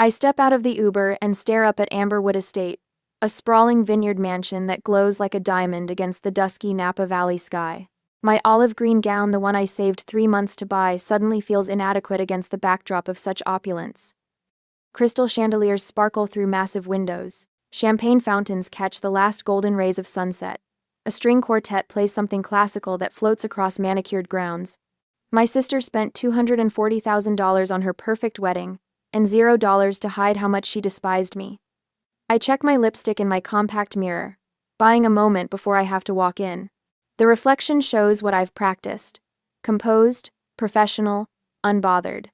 I step out of the Uber and stare up at Amberwood Estate, a sprawling vineyard mansion that glows like a diamond against the dusky Napa Valley sky. My olive green gown, the one I saved 3 months to buy, suddenly feels inadequate against the backdrop of such opulence. Crystal chandeliers sparkle through massive windows. Champagne fountains catch the last golden rays of sunset. A string quartet plays something classical that floats across manicured grounds. My sister spent $240,000 on her perfect wedding, and $0 to hide how much she despised me. I check my lipstick in my compact mirror, buying a moment before I have to walk in. The reflection shows what I've practiced. Composed, professional, unbothered.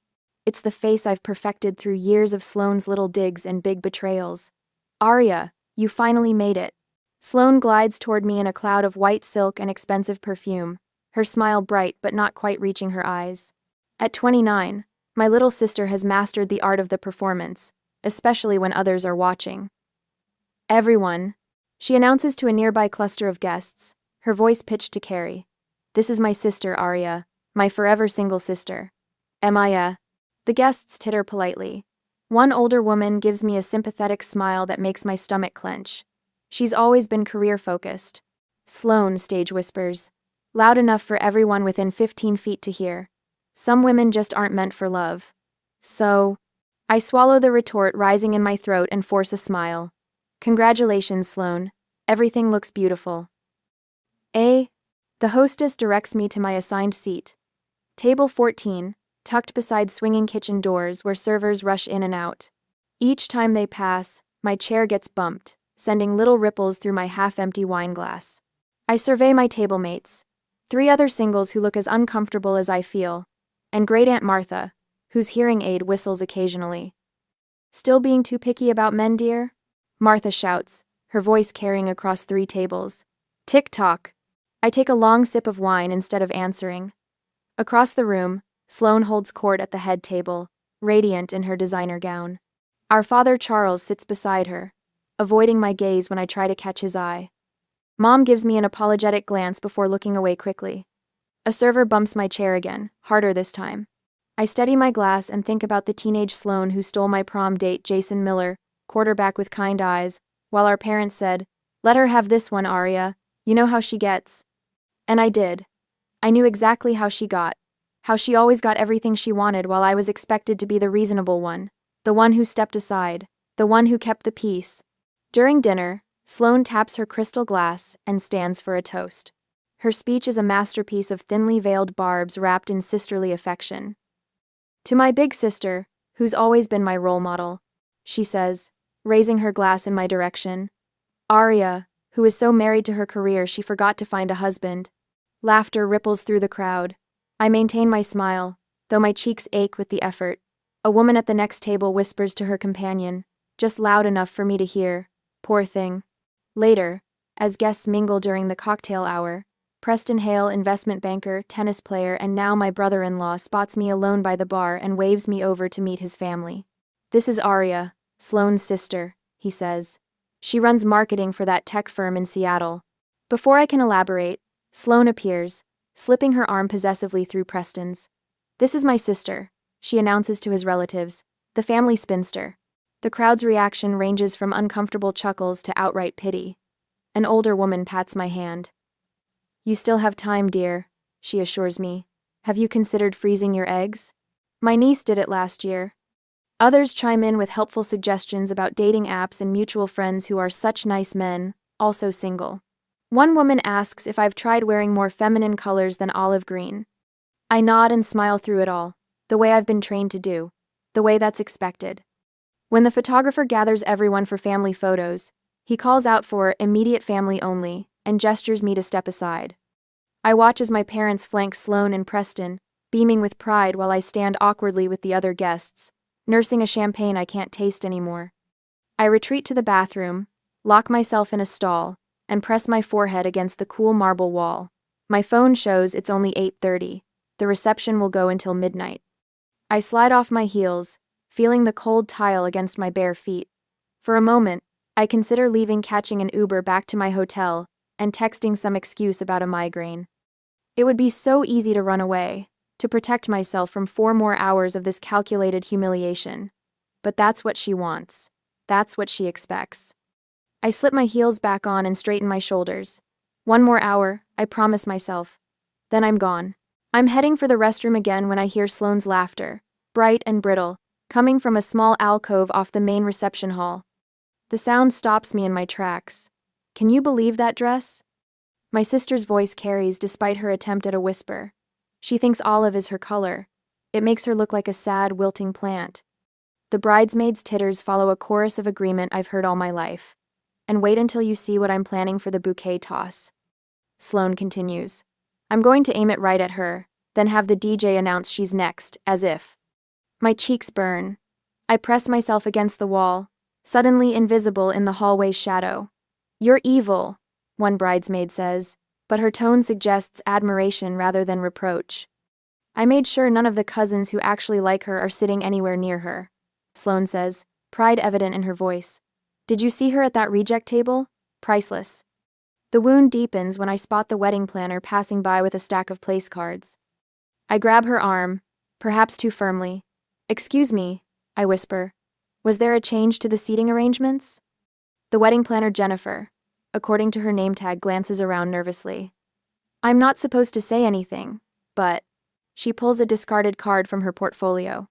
It's the face I've perfected through years of Sloane's little digs and big betrayals. Aria, you finally made it. Sloane glides toward me in a cloud of white silk and expensive perfume, her smile bright but not quite reaching her eyes. At 29, my little sister has mastered the art of the performance, especially when others are watching. Everyone, she announces to a nearby cluster of guests, her voice pitched to Carrie. This is my sister, Aria, my forever single sister. Mia. The guests titter politely. One older woman gives me a sympathetic smile that makes my stomach clench. She's always been career-focused. Sloane, stage whispers, loud enough for everyone within 15 feet to hear. Some women just aren't meant for love. So, I swallow the retort rising in my throat and force a smile. Congratulations, Sloane. Everything looks beautiful. The hostess directs me to my assigned seat. Table 14, tucked beside swinging kitchen doors where servers rush in and out. Each time they pass, my chair gets bumped, sending little ripples through my half-empty wine glass. I survey my table mates, 3 other singles who look as uncomfortable as I feel, and Great Aunt Martha, whose hearing aid whistles occasionally. Still being too picky about men, dear? Martha shouts, her voice carrying across 3 tables. Tick-tock. I take a long sip of wine instead of answering. Across the room, Sloane holds court at the head table, radiant in her designer gown. Our father Charles sits beside her, avoiding my gaze when I try to catch his eye. Mom gives me an apologetic glance before looking away quickly. A server bumps my chair again, harder this time. I steady my glass and think about the teenage Sloane who stole my prom date, Jason Miller, quarterback with kind eyes, while our parents said, "Let her have this one, Aria. You know how she gets." And I did. I knew exactly how she got. How she always got everything she wanted while I was expected to be the reasonable one, the one who stepped aside, the one who kept the peace. During dinner, Sloane taps her crystal glass and stands for a toast. Her speech is a masterpiece of thinly veiled barbs wrapped in sisterly affection. To my big sister, who's always been my role model, she says, raising her glass in my direction. Aria, who is so married to her career she forgot to find a husband. Laughter ripples through the crowd. I maintain my smile, though my cheeks ache with the effort. A woman at the next table whispers to her companion, just loud enough for me to hear. Poor thing. Later, as guests mingle during the cocktail hour, Preston Hale, investment banker, tennis player, and now my brother-in-law, spots me alone by the bar and waves me over to meet his family. This is Aria, Sloane's sister, he says. She runs marketing for that tech firm in Seattle. Before I can elaborate, Sloane appears, slipping her arm possessively through Preston's. This is my sister, she announces to his relatives, the family spinster. The crowd's reaction ranges from uncomfortable chuckles to outright pity. An older woman pats my hand. You still have time, dear, she assures me. Have you considered freezing your eggs? My niece did it last year. Others chime in with helpful suggestions about dating apps and mutual friends who are such nice men, also single. One woman asks if I've tried wearing more feminine colors than olive green. I nod and smile through it all, the way I've been trained to do, the way that's expected. When the photographer gathers everyone for family photos, he calls out for immediate family only and gestures me to step aside. I watch as my parents flank Sloane and Preston, beaming with pride while I stand awkwardly with the other guests, nursing a champagne I can't taste anymore. I retreat to the bathroom, lock myself in a stall, and press my forehead against the cool marble wall. My phone shows it's only 8:30. The reception will go until midnight. I slide off my heels, feeling the cold tile against my bare feet. For a moment, I consider leaving, catching an Uber back to my hotel, and texting some excuse about a migraine. It would be so easy to run away, to protect myself from 4 more hours of this calculated humiliation. But that's what she wants. That's what she expects. I slip my heels back on and straighten my shoulders. 1 more hour, I promise myself. Then I'm gone. I'm heading for the restroom again when I hear Sloane's laughter, bright and brittle, coming from a small alcove off the main reception hall. The sound stops me in my tracks. Can you believe that dress? My sister's voice carries despite her attempt at a whisper. She thinks olive is her color. It makes her look like a sad, wilting plant. The bridesmaids' titters follow a chorus of agreement I've heard all my life. And wait until you see what I'm planning for the bouquet toss. Sloane continues. I'm going to aim it right at her, then have the DJ announce she's next, as if. My cheeks burn. I press myself against the wall, suddenly invisible in the hallway's shadow. You're evil, one bridesmaid says, but her tone suggests admiration rather than reproach. I made sure none of the cousins who actually like her are sitting anywhere near her, Sloane says, pride evident in her voice. Did you see her at that reject table? Priceless. The wound deepens when I spot the wedding planner passing by with a stack of place cards. I grab her arm, perhaps too firmly. Excuse me, I whisper. Was there a change to the seating arrangements? The wedding planner Jennifer, according to her name tag, glances around nervously. I'm not supposed to say anything, but... She pulls a discarded card from her portfolio.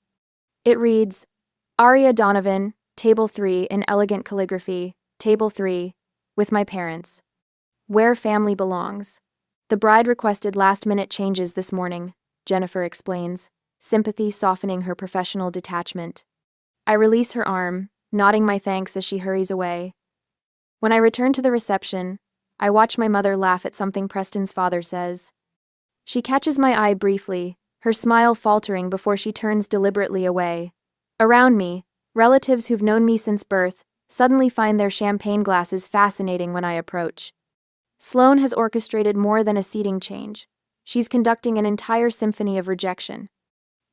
It reads, Aria Donovan, Table 3 in elegant calligraphy, Table 3, with my parents. Where family belongs. The bride requested last-minute changes this morning, Jennifer explains, sympathy softening her professional detachment. I release her arm, nodding my thanks as she hurries away. When I return to the reception, I watch my mother laugh at something Preston's father says. She catches my eye briefly, her smile faltering before she turns deliberately away. Around me, relatives who've known me since birth suddenly find their champagne glasses fascinating when I approach. Sloane has orchestrated more than a seating change. She's conducting an entire symphony of rejection.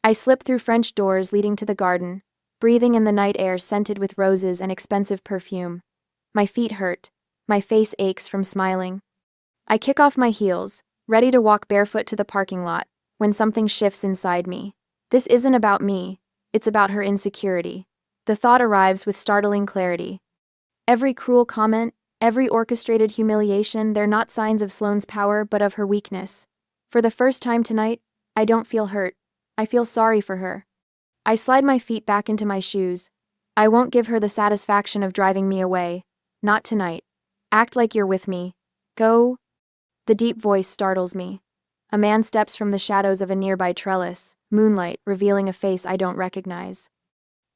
I slip through French doors leading to the garden, breathing in the night air scented with roses and expensive perfume. My feet hurt. My face aches from smiling. I kick off my heels, ready to walk barefoot to the parking lot, when something shifts inside me. This isn't about me, it's about her insecurity. The thought arrives with startling clarity. Every cruel comment, every orchestrated humiliation, they're not signs of Sloane's power but of her weakness. For the first time tonight, I don't feel hurt. I feel sorry for her. I slide my feet back into my shoes. I won't give her the satisfaction of driving me away. Not tonight. Act like you're with me. Go. The deep voice startles me. A man steps from the shadows of a nearby trellis, moonlight revealing a face I don't recognize.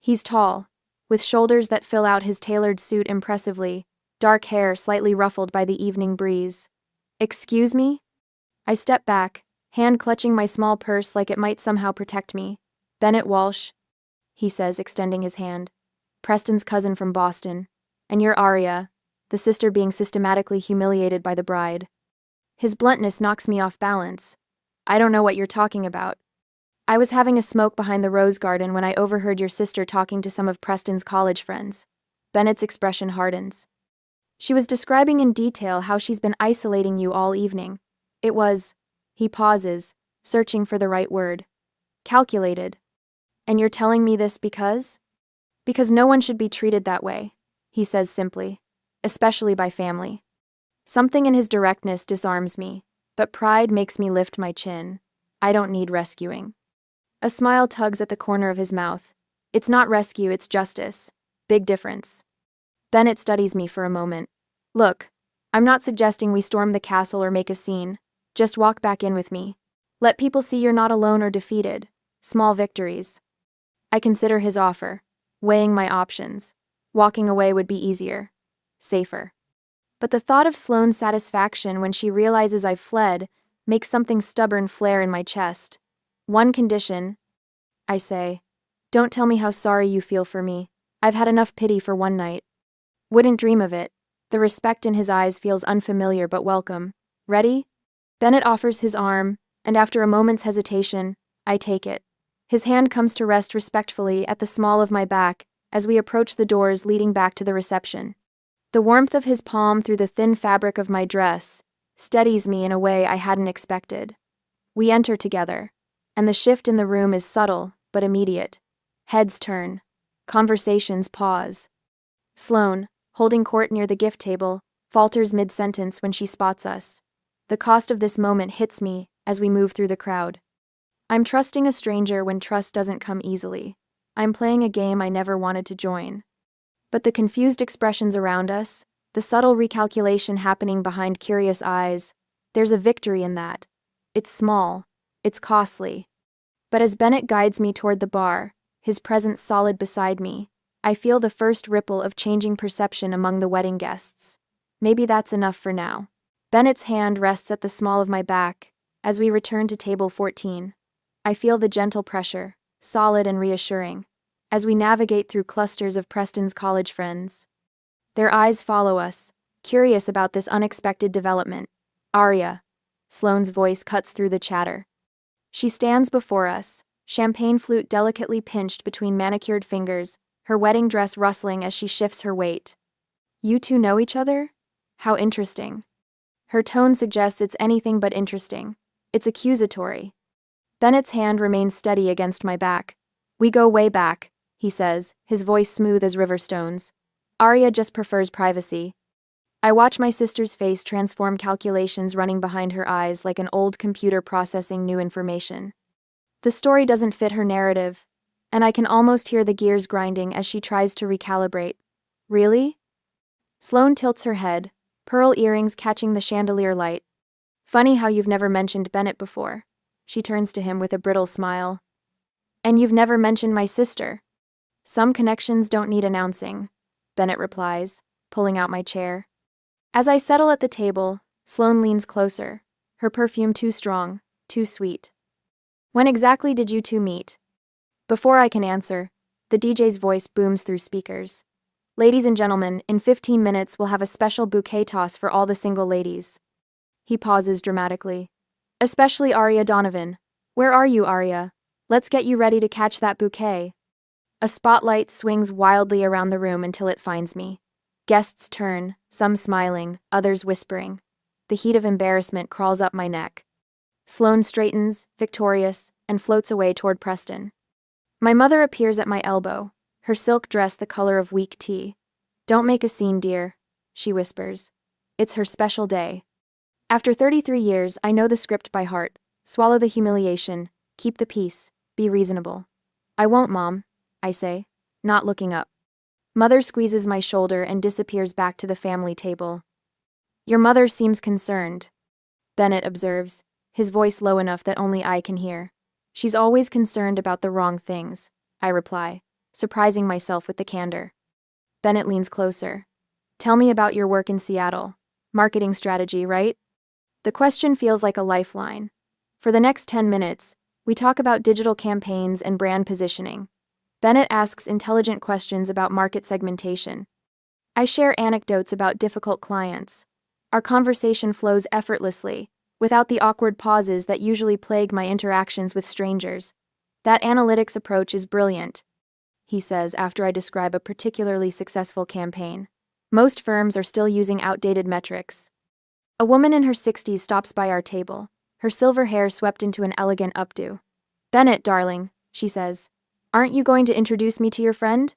He's tall, with shoulders that fill out his tailored suit impressively, dark hair slightly ruffled by the evening breeze. Excuse me? I step back, hand clutching my small purse like it might somehow protect me. Bennett Walsh, he says, extending his hand. Preston's cousin from Boston. And you're Aria, the sister being systematically humiliated by the bride. His bluntness knocks me off balance. I don't know what you're talking about. I was having a smoke behind the rose garden when I overheard your sister talking to some of Preston's college friends. Bennett's expression hardens. She was describing in detail how she's been isolating you all evening. It was, he pauses, searching for the right word. Calculated. And you're telling me this because? Because no one should be treated that way, he says simply, especially by family. Something in his directness disarms me, but pride makes me lift my chin. I don't need rescuing. A smile tugs at the corner of his mouth. It's not rescue, it's justice. Big difference. Bennett studies me for a moment. Look, I'm not suggesting we storm the castle or make a scene. Just walk back in with me. Let people see you're not alone or defeated. Small victories. I consider his offer, weighing my options. Walking away would be easier. Safer. But the thought of Sloane's satisfaction when she realizes I've fled makes something stubborn flare in my chest. One condition, I say. Don't tell me how sorry you feel for me. I've had enough pity for one night. Wouldn't dream of it. The respect in his eyes feels unfamiliar but welcome. Ready? Bennett offers his arm, and after a moment's hesitation, I take it. His hand comes to rest respectfully at the small of my back as we approach the doors leading back to the reception. The warmth of his palm through the thin fabric of my dress steadies me in a way I hadn't expected. We enter together, and the shift in the room is subtle but immediate. Heads turn. Conversations pause. Sloane, holding court near the gift table, falters mid-sentence when she spots us. The cost of this moment hits me as we move through the crowd. I'm trusting a stranger when trust doesn't come easily. I'm playing a game I never wanted to join. But the confused expressions around us, the subtle recalculation happening behind curious eyes, there's a victory in that. It's small, it's costly. But as Bennett guides me toward the bar, his presence solid beside me, I feel the first ripple of changing perception among the wedding guests. Maybe that's enough for now. Bennett's hand rests at the small of my back as we return to table 14. I feel the gentle pressure, solid and reassuring, as we navigate through clusters of Preston's college friends. Their eyes follow us, curious about this unexpected development. Arya. Sloane's voice cuts through the chatter. She stands before us, champagne flute delicately pinched between manicured fingers, her wedding dress rustling as she shifts her weight. You two know each other? How interesting. Her tone suggests it's anything but interesting. It's accusatory. Bennett's hand remains steady against my back. We go way back, he says, his voice smooth as river stones. Arya just prefers privacy. I watch my sister's face transform, calculations running behind her eyes like an old computer processing new information. The story doesn't fit her narrative, and I can almost hear the gears grinding as she tries to recalibrate. Really? Sloane tilts her head, pearl earrings catching the chandelier light. Funny how you've never mentioned Bennett before. She turns to him with a brittle smile. And you've never mentioned my sister. Some connections don't need announcing, Bennett replies, pulling out my chair. As I settle at the table, Sloane leans closer, her perfume too strong, too sweet. When exactly did you two meet? Before I can answer, the DJ's voice booms through speakers. Ladies and gentlemen, in 15 minutes we'll have a special bouquet toss for all the single ladies. He pauses dramatically. Especially Arya Donovan. Where are you, Arya? Let's get you ready to catch that bouquet. A spotlight swings wildly around the room until it finds me. Guests turn, some smiling, others whispering. The heat of embarrassment crawls up my neck. Sloane straightens, victorious, and floats away toward Preston. My mother appears at my elbow, her silk dress the color of weak tea. Don't make a scene, dear, she whispers. It's her special day. After 33 years, I know the script by heart. Swallow the humiliation, keep the peace, be reasonable. I won't, Mom, I say, not looking up. Mother squeezes my shoulder and disappears back to the family table. Your mother seems concerned, Bennett observes, his voice low enough that only I can hear. She's always concerned about the wrong things, I reply, surprising myself with the candor. Bennett leans closer. Tell me about your work in Seattle. Marketing strategy, right? The question feels like a lifeline. For the next 10 minutes, we talk about digital campaigns and brand positioning. Bennett asks intelligent questions about market segmentation. I share anecdotes about difficult clients. Our conversation flows effortlessly, without the awkward pauses that usually plague my interactions with strangers. That analytics approach is brilliant, he says after I describe a particularly successful campaign. Most firms are still using outdated metrics. A woman in her 60s stops by our table, her silver hair swept into an elegant updo. Bennett, darling, she says, aren't you going to introduce me to your friend?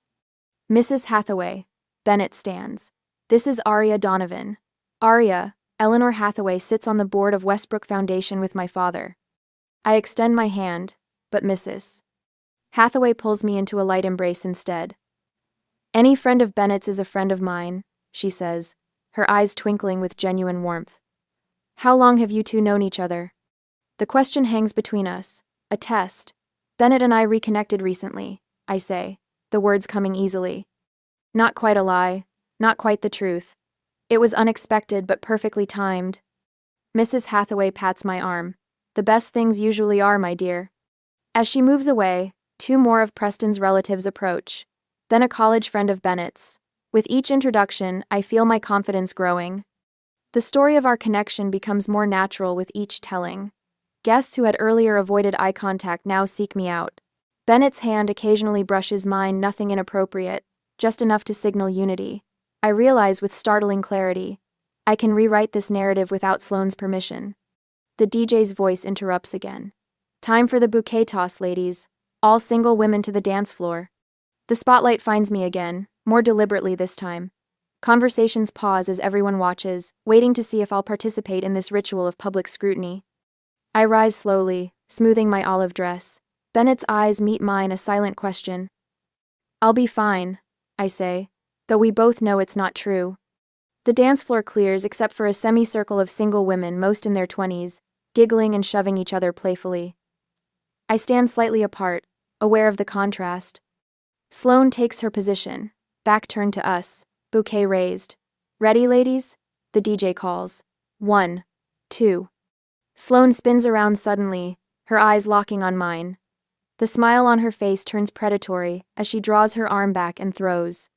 Mrs. Hathaway. Bennett stands. This is Arya Donovan. Arya, Eleanor Hathaway sits on the board of Westbrook Foundation with my father. I extend my hand, but Mrs. Hathaway pulls me into a light embrace instead. Any friend of Bennett's is a friend of mine, she says, her eyes twinkling with genuine warmth. How long have you two known each other? The question hangs between us, a test. Bennett and I reconnected recently, I say, the words coming easily. Not quite a lie, not quite the truth. It was unexpected but perfectly timed. Mrs. Hathaway pats my arm. The best things usually are, my dear. As she moves away, two more of Preston's relatives approach, then a college friend of Bennett's. With each introduction, I feel my confidence growing. The story of our connection becomes more natural with each telling. Guests who had earlier avoided eye contact now seek me out. Bennett's hand occasionally brushes mine, nothing inappropriate, just enough to signal unity. I realize with startling clarity, I can rewrite this narrative without Sloane's permission. The DJ's voice interrupts again. Time for the bouquet toss, ladies. All single women to the dance floor. The spotlight finds me again, more deliberately this time. Conversations pause as everyone watches, waiting to see if I'll participate in this ritual of public scrutiny. I rise slowly, smoothing my olive dress. Bennett's eyes meet mine, a silent question. "I'll be fine," I say, though we both know it's not true. The dance floor clears except for a semicircle of single women, most in their 20s, giggling and shoving each other playfully. I stand slightly apart, aware of the contrast. Sloane takes her position, back turned to us, bouquet raised. "Ready, ladies?" The DJ calls. 1, 2. Sloane spins around suddenly, her eyes locking on mine. The smile on her face turns predatory as she draws her arm back and throws.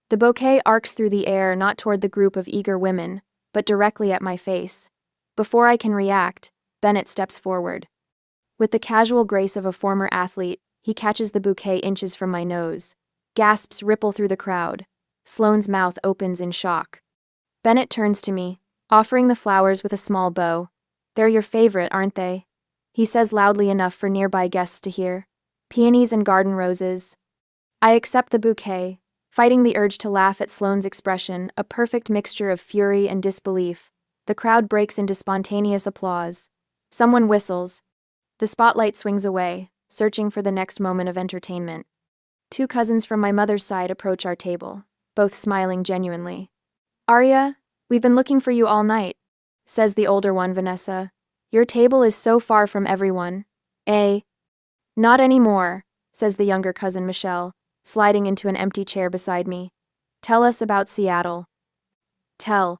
The bouquet arcs through the air, not toward the group of eager women, but directly at my face. Before I can react, Bennett steps forward. With the casual grace of a former athlete, he catches the bouquet inches from my nose. Gasps ripple through the crowd. Sloane's mouth opens in shock. Bennett turns to me, offering the flowers with a small bow. "They're your favorite, aren't they?" He says loudly enough for nearby guests to hear. "Peonies and garden roses." I accept the bouquet, fighting the urge to laugh at Sloane's expression, a perfect mixture of fury and disbelief. The crowd breaks into spontaneous applause. Someone whistles. The spotlight swings away, searching for the next moment of entertainment. 2 cousins from my mother's side approach our table, both smiling genuinely. "Arya, we've been looking for you all night," says the older one, Vanessa. "Your table is so far from everyone." "Eh?" "Not anymore," says the younger cousin, Michelle, sliding into an empty chair beside me. "Tell us about Seattle." Tell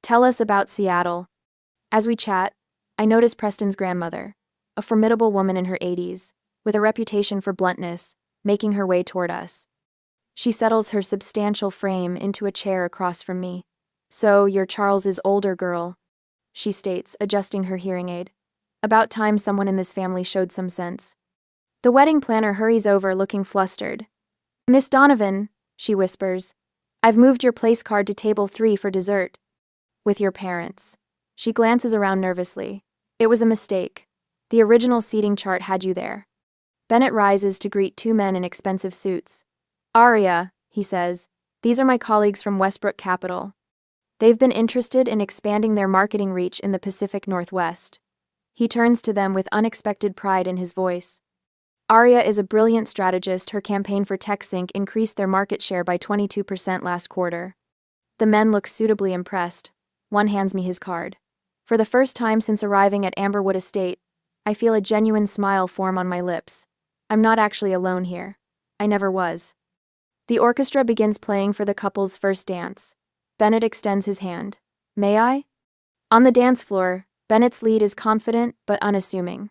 us about Seattle. As we chat, I notice Preston's grandmother, a formidable woman in her 80s, with a reputation for bluntness, making her way toward us. She settles her substantial frame into a chair across from me. "So, you're Charles's older girl," she states, adjusting her hearing aid. About time someone in this family showed some sense. The wedding planner hurries over, looking flustered. "Miss Donovan," she whispers, "I've moved your place card to table 3 for dessert." "With your parents." She glances around nervously. "It was a mistake. The original seating chart had you there." Bennett rises to greet 2 men in expensive suits. "Arya," he says, "these are my colleagues from Westbrook Capital. They've been interested in expanding their marketing reach in the Pacific Northwest." He turns to them with unexpected pride in his voice. "Arya is a brilliant strategist. Her campaign for TechSync increased their market share by 22% last quarter." The men look suitably impressed. One hands me his card. For the first time since arriving at Amberwood Estate, I feel a genuine smile form on my lips. I'm not actually alone here. I never was. The orchestra begins playing for the couple's first dance. Bennett extends his hand. "May I?" On the dance floor, Bennett's lead is confident but unassuming.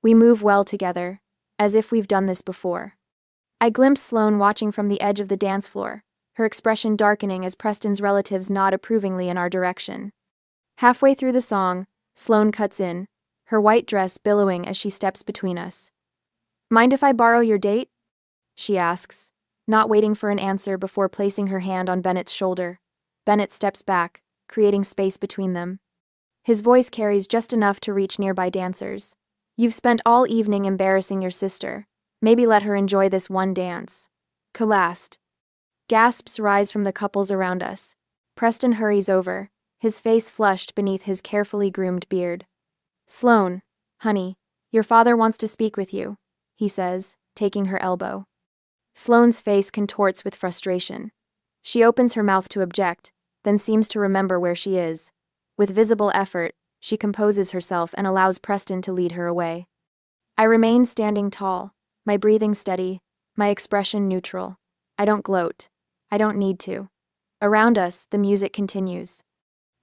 We move well together, as if we've done this before. I glimpse Sloane watching from the edge of the dance floor, her expression darkening as Preston's relatives nod approvingly in our direction. Halfway through the song, Sloane cuts in, her white dress billowing as she steps between us. "Mind if I borrow your date?" she asks, not waiting for an answer before placing her hand on Bennett's shoulder. Bennett steps back, creating space between them. His voice carries just enough to reach nearby dancers. "You've spent all evening embarrassing your sister. Maybe let her enjoy this one dance." Collapsed. Gasps rise from the couples around us. Preston hurries over, his face flushed beneath his carefully groomed beard. "Sloane, honey, your father wants to speak with you," he says, taking her elbow. Sloane's face contorts with frustration. She opens her mouth to object, then seems to remember where she is. With visible effort, she composes herself and allows Preston to lead her away. I remain standing tall, my breathing steady, my expression neutral. I don't gloat. I don't need to. Around us, the music continues.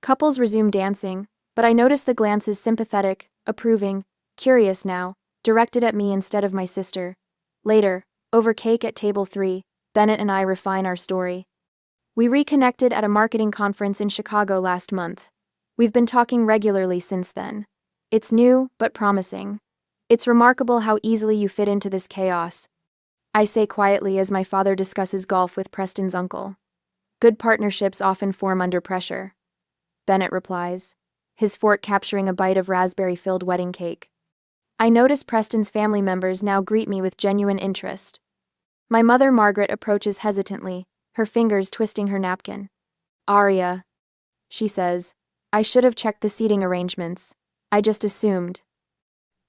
Couples resume dancing, but I notice the glances sympathetic, approving, curious now, directed at me instead of my sister. Later, over cake at table 3, Bennett and I refine our story. We reconnected at a marketing conference in Chicago last month. We've been talking regularly since then. It's new, but promising. "It's remarkable how easily you fit into this chaos," I say quietly as my father discusses golf with Preston's uncle. "Good partnerships often form under pressure," Bennett replies, his fork capturing a bite of raspberry-filled wedding cake. I notice Preston's family members now greet me with genuine interest. My mother, Margaret, approaches hesitantly, her fingers twisting her napkin. "Arya," she says, "I should have checked the seating arrangements. I just assumed."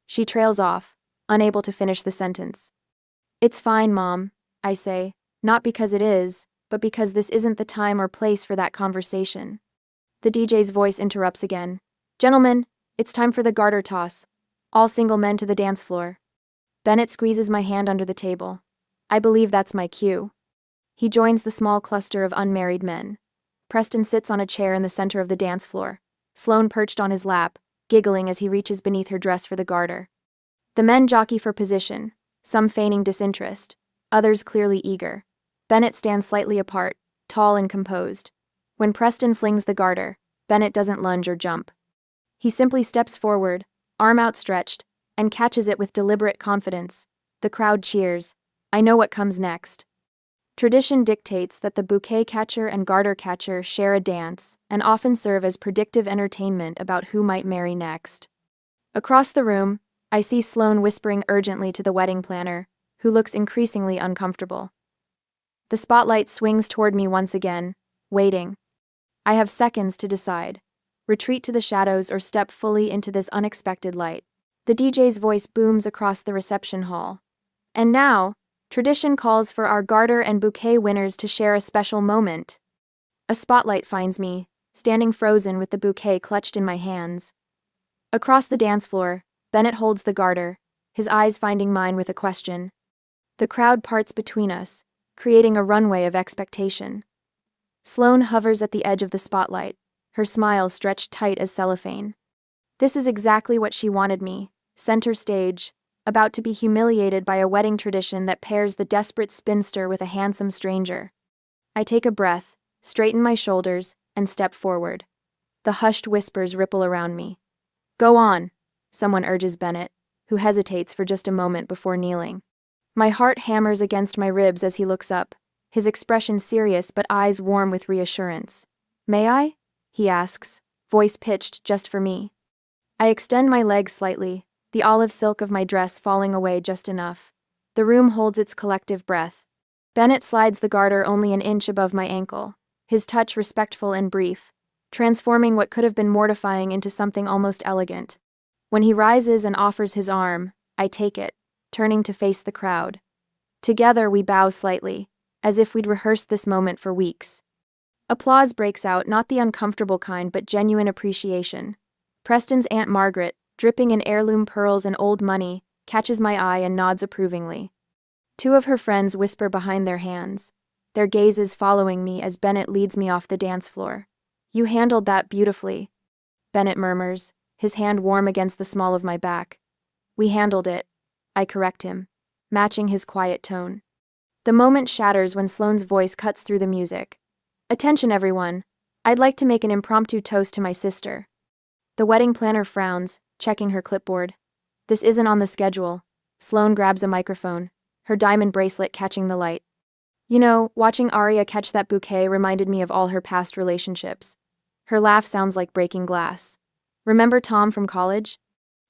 She trails off, unable to finish the sentence. "It's fine, Mom," I say, not because it is, but because this isn't the time or place for that conversation. The DJ's voice interrupts again. "Gentlemen, it's time for the garter toss. All single men to the dance floor." Bennett squeezes my hand under the table. I believe that's my cue. He joins the small cluster of unmarried men. Preston sits on a chair in the center of the dance floor, Sloane perched on his lap, giggling as he reaches beneath her dress for the garter. The men jockey for position, some feigning disinterest, others clearly eager. Bennett stands slightly apart, tall and composed. When Preston flings the garter, Bennett doesn't lunge or jump. He simply steps forward, arm outstretched, and catches it with deliberate confidence. The crowd cheers. I know what comes next. Tradition dictates that the bouquet catcher and garter catcher share a dance and often serve as predictive entertainment about who might marry next. Across the room, I see Sloane whispering urgently to the wedding planner, who looks increasingly uncomfortable. The spotlight swings toward me once again, waiting. I have seconds to decide. Retreat to the shadows or step fully into this unexpected light. The DJ's voice booms across the reception hall. And now, tradition calls for our garter and bouquet winners to share a special moment. A spotlight finds me, standing frozen with the bouquet clutched in my hands. Across the dance floor, Bennett holds the garter, his eyes finding mine with a question. The crowd parts between us, creating a runway of expectation. Sloane hovers at the edge of the spotlight, her smile stretched tight as cellophane. This is exactly what she wanted me, center stage, about to be humiliated by a wedding tradition that pairs the desperate spinster with a handsome stranger. I take a breath, straighten my shoulders, and step forward. The hushed whispers ripple around me. "Go on," someone urges Bennett, who hesitates for just a moment before kneeling. My heart hammers against my ribs as he looks up, his expression serious but eyes warm with reassurance. "May I?" he asks, voice pitched just for me. I extend my legs slightly, the olive silk of my dress falling away just enough. The room holds its collective breath. Bennett slides the garter only an inch above my ankle, his touch respectful and brief, transforming what could have been mortifying into something almost elegant. When he rises and offers his arm, I take it, turning to face the crowd. Together we bow slightly, as if we'd rehearsed this moment for weeks. Applause breaks out, not the uncomfortable kind but genuine appreciation. Preston's Aunt Margaret, dripping in heirloom pearls and old money, catches my eye and nods approvingly. Two of her friends whisper behind their hands, their gazes following me as Bennett leads me off the dance floor. "You handled that beautifully," Bennett murmurs, his hand warm against the small of my back. "We handled it," I correct him, matching his quiet tone. The moment shatters when Sloane's voice cuts through the music. "Attention, everyone. I'd like to make an impromptu toast to my sister." The wedding planner frowns, checking her clipboard. "This isn't on the schedule." Sloane grabs a microphone, her diamond bracelet catching the light. "You know, watching Arya catch that bouquet reminded me of all her past relationships." Her laugh sounds like breaking glass. "Remember Tom from college?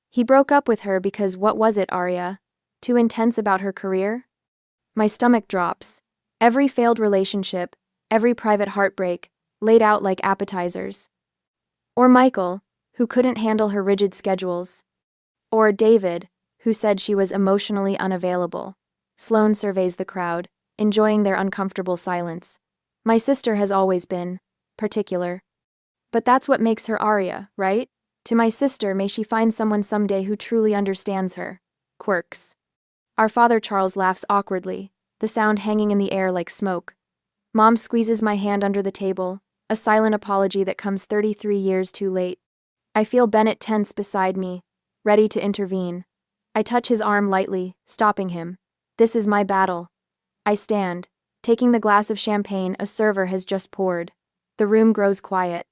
He broke up with her because what was it, Arya? Too intense about her career?" My stomach drops. Every failed relationship, every private heartbreak, laid out like appetizers. Or Michael, who couldn't handle her rigid schedules. Or David, who said she was emotionally unavailable. Sloane surveys the crowd, enjoying their uncomfortable silence. My sister has always been particular. But that's what makes her Arya, right? To my sister, may she find someone someday who truly understands her quirks. Our father Charles laughs awkwardly, the sound hanging in the air like smoke. Mom squeezes my hand under the table, a silent apology that comes 33 years too late. I feel Bennett tense beside me, ready to intervene. I touch his arm lightly, stopping him. This is my battle. I stand, taking the glass of champagne a server has just poured. The room grows quiet.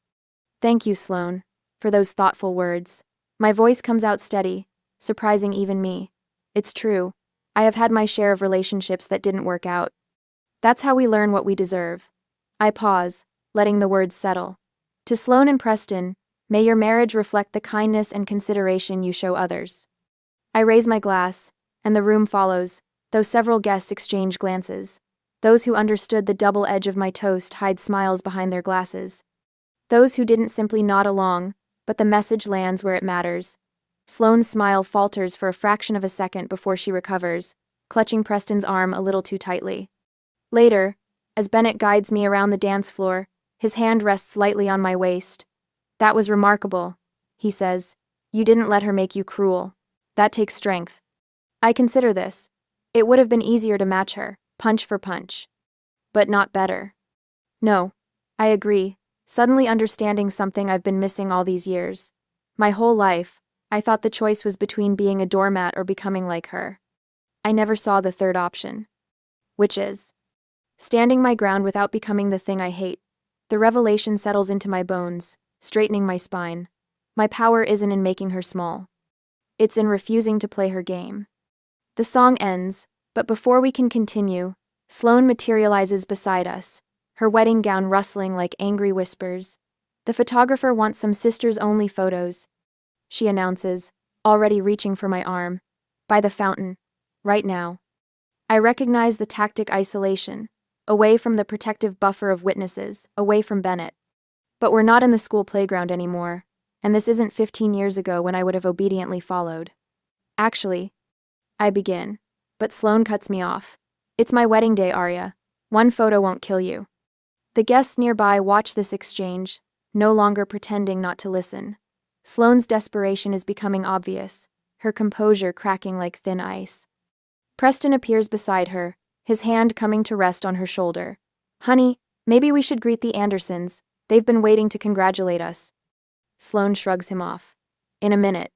"Thank you, Sloane, for those thoughtful words." My voice comes out steady, surprising even me. It's true. I have had my share of relationships that didn't work out. That's how we learn what we deserve. I pause, letting the words settle. To Sloane and Preston, may your marriage reflect the kindness and consideration you show others. I raise my glass, and the room follows, though several guests exchange glances. Those who understood the double edge of my toast hide smiles behind their glasses. Those who didn't simply nod along, but the message lands where it matters. Sloane's smile falters for a fraction of a second before she recovers, clutching Preston's arm a little too tightly. Later, as Bennett guides me around the dance floor, his hand rests lightly on my waist. "That was remarkable," he says. "You didn't let her make you cruel. That takes strength." I consider this. It would have been easier to match her, punch for punch. But not better. No, I agree, suddenly understanding something I've been missing all these years. My whole life, I thought the choice was between being a doormat or becoming like her. I never saw the third option. Which is standing my ground without becoming the thing I hate. The revelation settles into my bones, straightening my spine. My power isn't in making her small. It's in refusing to play her game. The song ends, but before we can continue, Sloane materializes beside us, her wedding gown rustling like angry whispers. "The photographer wants some sisters-only photos," she announces, already reaching for my arm. "By the fountain. Right now." I recognize the tactic: isolation, away from the protective buffer of witnesses, away from Bennett. But we're not in the school playground anymore, and this isn't 15 years ago when I would have obediently followed. "Actually," I begin, but Sloane cuts me off. "It's my wedding day, Arya. One photo won't kill you." The guests nearby watch this exchange, no longer pretending not to listen. Sloane's desperation is becoming obvious, her composure cracking like thin ice. Preston appears beside her, his hand coming to rest on her shoulder. "Honey, maybe we should greet the Andersons. They've been waiting to congratulate us." Sloane shrugs him off. "In a minute.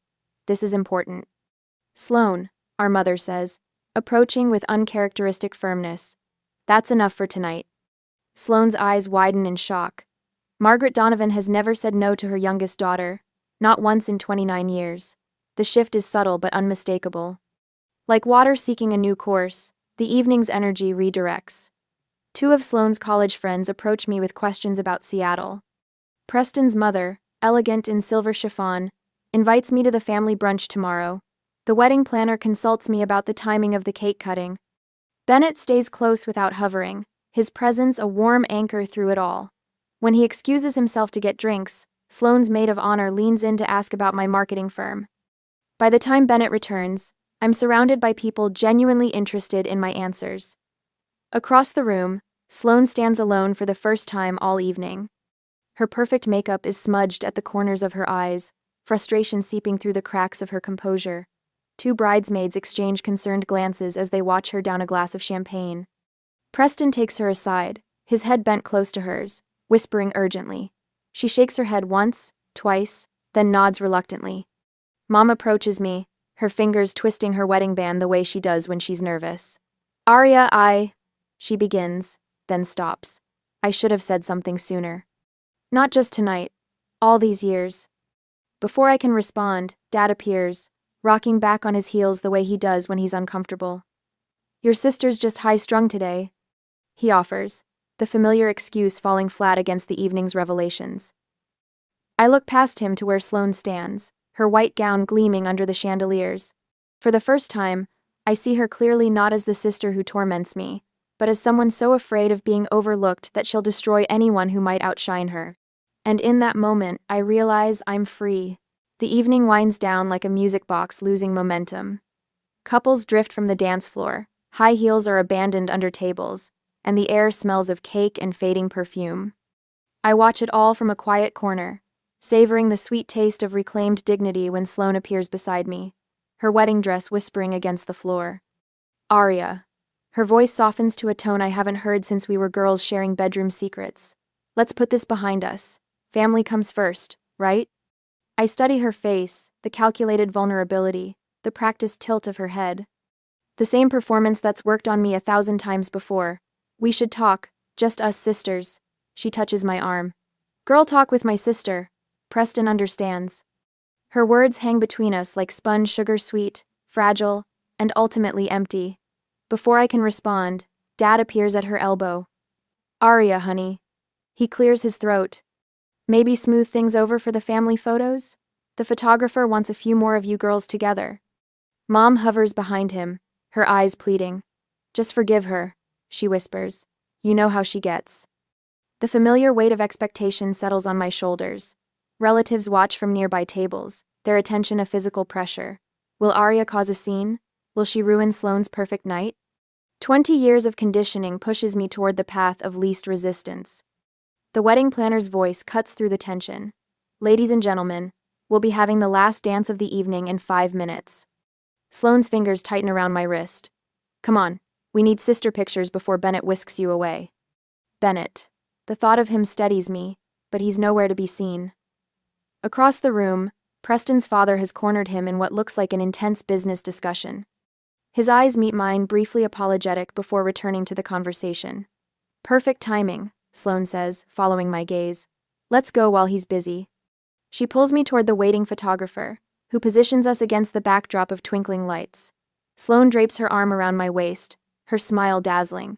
This is important." "Sloane," our mother says, approaching with uncharacteristic firmness. "That's enough for tonight." Sloane's eyes widen in shock. Margaret Donovan has never said no to her youngest daughter, not once in 29 years. The shift is subtle but unmistakable. Like water seeking a new course, the evening's energy redirects. Two of Sloane's college friends approach me with questions about Seattle. Preston's mother, elegant in silver chiffon, invites me to the family brunch tomorrow. The wedding planner consults me about the timing of the cake cutting. Bennett stays close without hovering, his presence a warm anchor through it all. When he excuses himself to get drinks, Sloane's maid of honor leans in to ask about my marketing firm. By the time Bennett returns, I'm surrounded by people genuinely interested in my answers. Across the room, Sloane stands alone for the first time all evening. Her perfect makeup is smudged at the corners of her eyes, frustration seeping through the cracks of her composure. Two bridesmaids exchange concerned glances as they watch her down a glass of champagne. Preston takes her aside, his head bent close to hers, whispering urgently. She shakes her head once, twice, then nods reluctantly. Mom approaches me, her fingers twisting her wedding band the way she does when she's nervous. "Arya, she begins, then stops. I should have said something sooner. Not just tonight, all these years." Before I can respond, Dad appears, rocking back on his heels the way he does when he's uncomfortable. "Your sister's just high-strung today," he offers, the familiar excuse falling flat against the evening's revelations. I look past him to where Sloane stands, her white gown gleaming under the chandeliers. For the first time, I see her clearly not as the sister who torments me, but as someone so afraid of being overlooked that she'll destroy anyone who might outshine her. And in that moment, I realize I'm free. The evening winds down like a music box losing momentum. Couples drift from the dance floor, high heels are abandoned under tables, and the air smells of cake and fading perfume. I watch it all from a quiet corner, savoring the sweet taste of reclaimed dignity when Sloane appears beside me, her wedding dress whispering against the floor. "Arya." Her voice softens to a tone I haven't heard since we were girls sharing bedroom secrets. "Let's put this behind us. Family comes first, right?" I study her face, the calculated vulnerability, the practiced tilt of her head. The same performance that's worked on me 1,000 times before. "We should talk, just us sisters." She touches my arm. "Girl talk with my sister." Preston understands. Her words hang between us like sponge sugar sweet, fragile, and ultimately empty. Before I can respond, Dad appears at her elbow. "Arya, honey." He clears his throat. "Maybe smooth things over for the family photos? The photographer wants a few more of you girls together." Mom hovers behind him, her eyes pleading. Just forgive her, she whispers. You know how she gets. The familiar weight of expectation settles on my shoulders. Relatives watch from nearby tables, their attention a physical pressure. Will Arya cause a scene? Will she ruin Sloane's perfect night? 20 years of conditioning pushes me toward the path of least resistance. The wedding planner's voice cuts through the tension. Ladies and gentlemen, we'll be having the last dance of the evening in 5 minutes. Sloane's fingers tighten around my wrist. Come on, we need sister pictures before Bennett whisks you away. Bennett. The thought of him steadies me, but he's nowhere to be seen. Across the room, Preston's father has cornered him in what looks like an intense business discussion. His eyes meet mine, briefly apologetic before returning to the conversation. Perfect timing, Sloane says, following my gaze. Let's go while he's busy. She pulls me toward the waiting photographer, who positions us against the backdrop of twinkling lights. Sloane drapes her arm around my waist, her smile dazzling.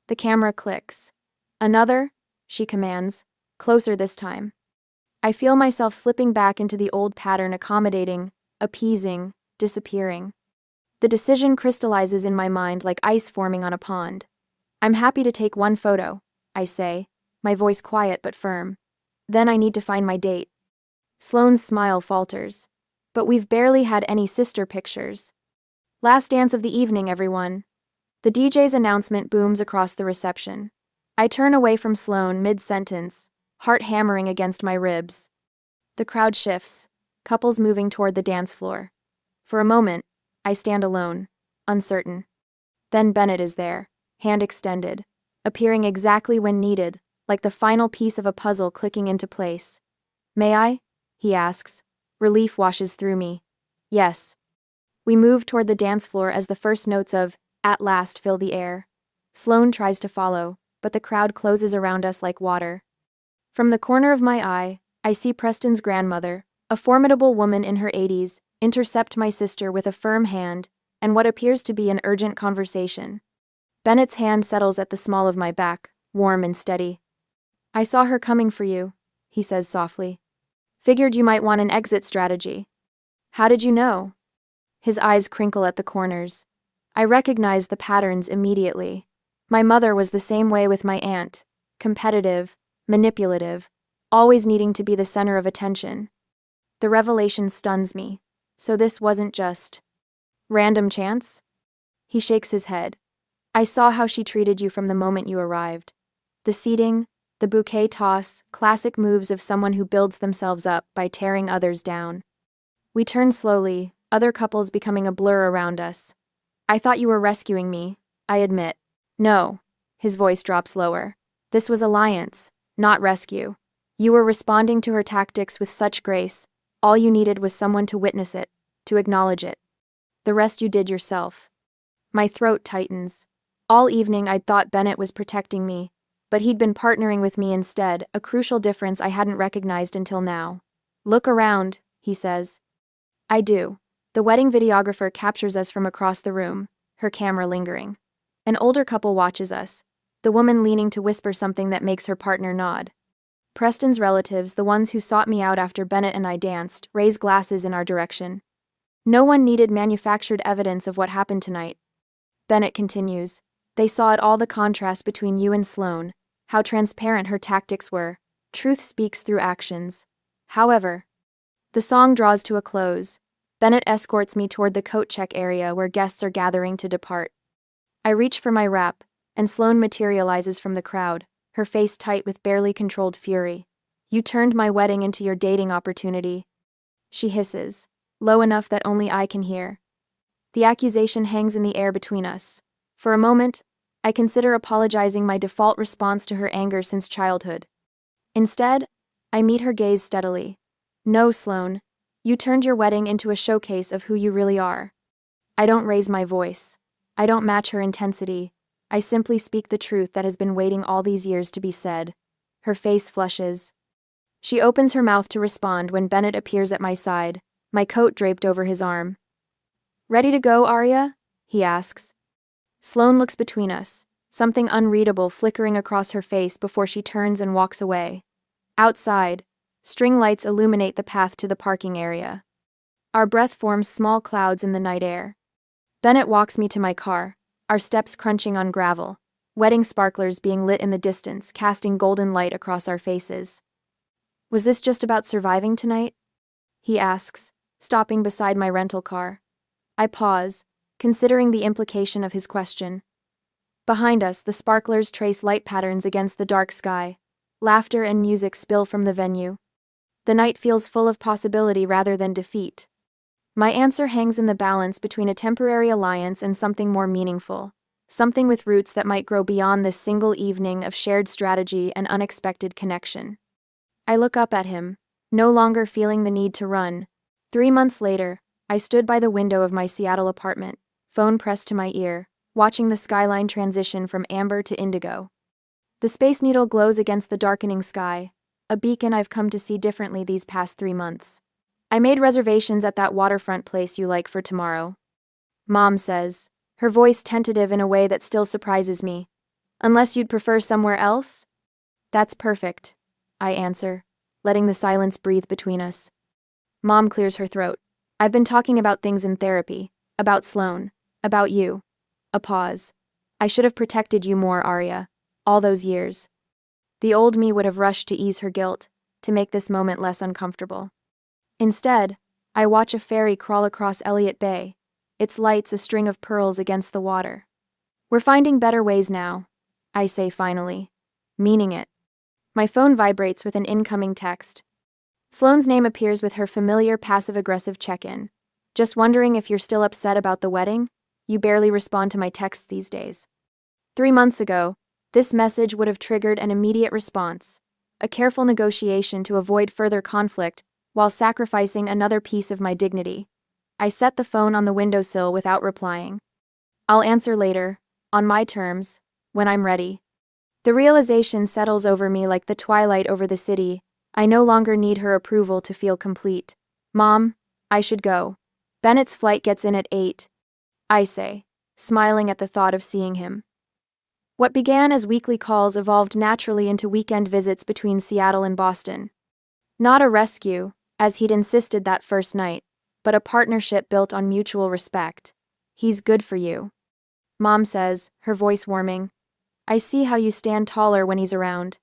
The camera clicks. Another, she commands, closer this time. I feel myself slipping back into the old pattern, accommodating, appeasing, disappearing. The decision crystallizes in my mind like ice forming on a pond. I'm happy to take one photo, I say, my voice quiet but firm. Then I need to find my date. Sloane's smile falters. But we've barely had any sister pictures. Last dance of the evening, everyone. The DJ's announcement booms across the reception. I turn away from Sloane mid-sentence, heart hammering against my ribs. The crowd shifts, couples moving toward the dance floor. For a moment, I stand alone, uncertain. Then Bennett is there, hand extended, appearing exactly when needed, like the final piece of a puzzle clicking into place. May I? He asks. Relief washes through me. Yes. We move toward the dance floor as the first notes of "At Last" fill the air. Sloane tries to follow, but the crowd closes around us like water. From the corner of my eye, I see Preston's grandmother, a formidable woman in her 80s, intercept my sister with a firm hand and what appears to be an urgent conversation. Bennett's hand settles at the small of my back, warm and steady. I saw her coming for you, he says softly. Figured you might want an exit strategy. How did you know? His eyes crinkle at the corners. I recognize the patterns immediately. My mother was the same way with my aunt, competitive, manipulative, always needing to be the center of attention. The revelation stuns me. So this wasn't just random chance? He shakes his head. I saw how she treated you from the moment you arrived. The seating, the bouquet toss, classic moves of someone who builds themselves up by tearing others down. We turn slowly, other couples becoming a blur around us. I thought you were rescuing me, I admit. No. His voice drops lower. This was alliance, not rescue. You were responding to her tactics with such grace. All you needed was someone to witness it, to acknowledge it. The rest you did yourself. My throat tightens. All evening I'd thought Bennett was protecting me, but he'd been partnering with me instead, a crucial difference I hadn't recognized until now. Look around, he says. I do. The wedding videographer captures us from across the room, her camera lingering. An older couple watches us, the woman leaning to whisper something that makes her partner nod. Preston's relatives, the ones who sought me out after Bennett and I danced, raise glasses in our direction. No one needed manufactured evidence of what happened tonight. Bennett continues. They saw it all, the contrast between you and Sloane, how transparent her tactics were. Truth speaks through actions. However, the song draws to a close. Bennett escorts me toward the coat check area where guests are gathering to depart. I reach for my wrap, and Sloane materializes from the crowd, her face tight with barely controlled fury. You turned my wedding into your dating opportunity. She hisses, low enough that only I can hear. The accusation hangs in the air between us. For a moment, I consider apologizing, my default response to her anger since childhood. Instead, I meet her gaze steadily. No, Sloane, you turned your wedding into a showcase of who you really are. I don't raise my voice. I don't match her intensity. I simply speak the truth that has been waiting all these years to be said. Her face flushes. She opens her mouth to respond when Bennett appears at my side, my coat draped over his arm. Ready to go, Arya? He asks. Sloane looks between us, something unreadable flickering across her face before she turns and walks away. Outside, string lights illuminate the path to the parking area. Our breath forms small clouds in the night air. Bennett walks me to my car, our steps crunching on gravel, wedding sparklers being lit in the distance, casting golden light across our faces. Was this just about surviving tonight? He asks, stopping beside my rental car. I pause, considering the implication of his question. Behind us, the sparklers trace light patterns against the dark sky. Laughter and music spill from the venue. The night feels full of possibility rather than defeat. My answer hangs in the balance between a temporary alliance and something more meaningful, something with roots that might grow beyond this single evening of shared strategy and unexpected connection. I look up at him, no longer feeling the need to run. 3 months later, I stood by the window of my Seattle apartment, phone pressed to my ear, watching the skyline transition from amber to indigo. The Space Needle glows against the darkening sky, a beacon I've come to see differently these past 3 months. I made reservations at that waterfront place you like for tomorrow. Mom says, her voice tentative in a way that still surprises me. Unless you'd prefer somewhere else? That's perfect, I answer, letting the silence breathe between us. Mom clears her throat. I've been talking about things in therapy, about Sloan, about you. A pause. I should have protected you more, Arya, all those years. The old me would have rushed to ease her guilt, to make this moment less uncomfortable. Instead, I watch a ferry crawl across Elliott Bay, its lights a string of pearls against the water. We're finding better ways now, I say finally, meaning it. My phone vibrates with an incoming text. Sloane's name appears with her familiar passive-aggressive check-in. Just wondering if you're still upset about the wedding? You barely respond to my texts these days. 3 months ago, this message would have triggered an immediate response, a careful negotiation to avoid further conflict while sacrificing another piece of my dignity. I set the phone on the windowsill without replying. I'll answer later, on my terms, when I'm ready. The realization settles over me like the twilight over the city. I no longer need her approval to feel complete. Mom, I should go. Bennett's flight gets in at 8. I say, smiling at the thought of seeing him. What began as weekly calls evolved naturally into weekend visits between Seattle and Boston. Not a rescue, as he'd insisted that first night, but a partnership built on mutual respect. He's good for you. Mom says, her voice warming. I see how you stand taller when he's around.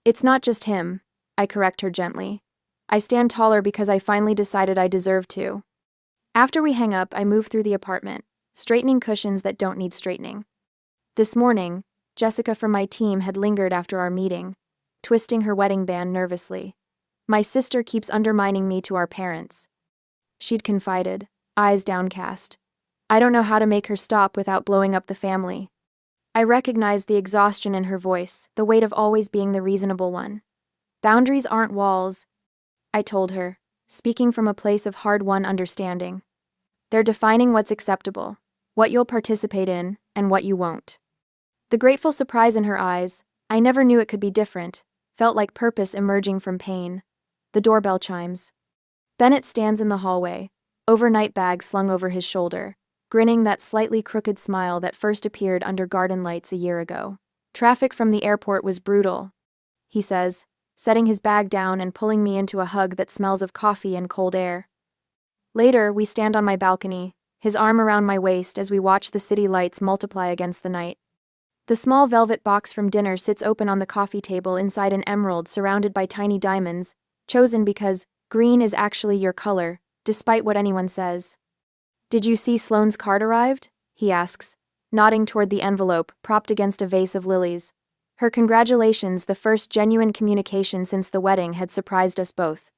It's not just him, I correct her gently. I stand taller because I finally decided I deserve to. After we hang up, I move through the apartment, straightening cushions that don't need straightening. This morning, Jessica from my team had lingered after our meeting, twisting her wedding band nervously. My sister keeps undermining me to our parents. She'd confided, eyes downcast. I don't know how to make her stop without blowing up the family. I recognized the exhaustion in her voice, the weight of always being the reasonable one. Boundaries aren't walls, I told her, speaking from a place of hard-won understanding. They're defining what's acceptable, what you'll participate in, and what you won't. The grateful surprise in her eyes, I never knew it could be different, felt like purpose emerging from pain. The doorbell chimes. Bennett stands in the hallway, overnight bag slung over his shoulder, grinning that slightly crooked smile that first appeared under garden lights a year ago. Traffic from the airport was brutal, he says, setting his bag down and pulling me into a hug that smells of coffee and cold air. Later, we stand on my balcony, his arm around my waist as we watch the city lights multiply against the night. The small velvet box from dinner sits open on the coffee table inside an emerald surrounded by tiny diamonds, chosen because green is actually your color, despite what anyone says. Did you see Sloane's card arrived? He asks, nodding toward the envelope propped against a vase of lilies. Her congratulations, the first genuine communication since the wedding, had surprised us both.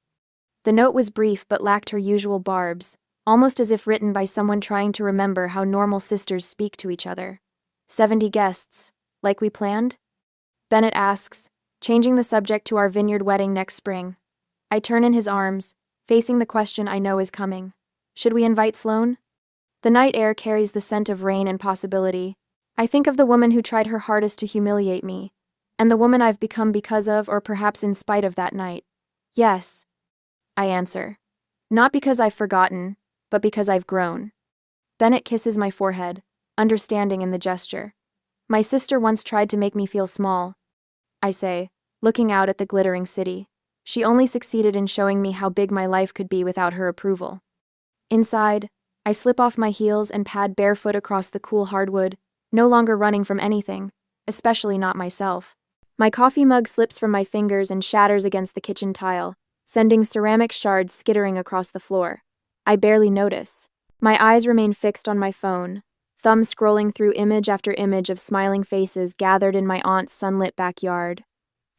The note was brief but lacked her usual barbs, almost as if written by someone trying to remember how normal sisters speak to each other. 70 guests, like we planned? Bennett asks, changing the subject to our vineyard wedding next spring. I turn in his arms, facing the question I know is coming. Should we invite Sloane? The night air carries the scent of rain and possibility. I think of the woman who tried her hardest to humiliate me, and the woman I've become because of, or perhaps in spite of, that night. Yes, I answer. Not because I've forgotten, but because I've grown. Bennett kisses my forehead, understanding in the gesture. My sister once tried to make me feel small, I say, looking out at the glittering city. She only succeeded in showing me how big my life could be without her approval. Inside, I slip off my heels and pad barefoot across the cool hardwood, no longer running from anything, especially not myself. My coffee mug slips from my fingers and shatters against the kitchen tile, sending ceramic shards skittering across the floor. I barely notice. My eyes remain fixed on my phone, thumb scrolling through image after image of smiling faces gathered in my aunt's sunlit backyard.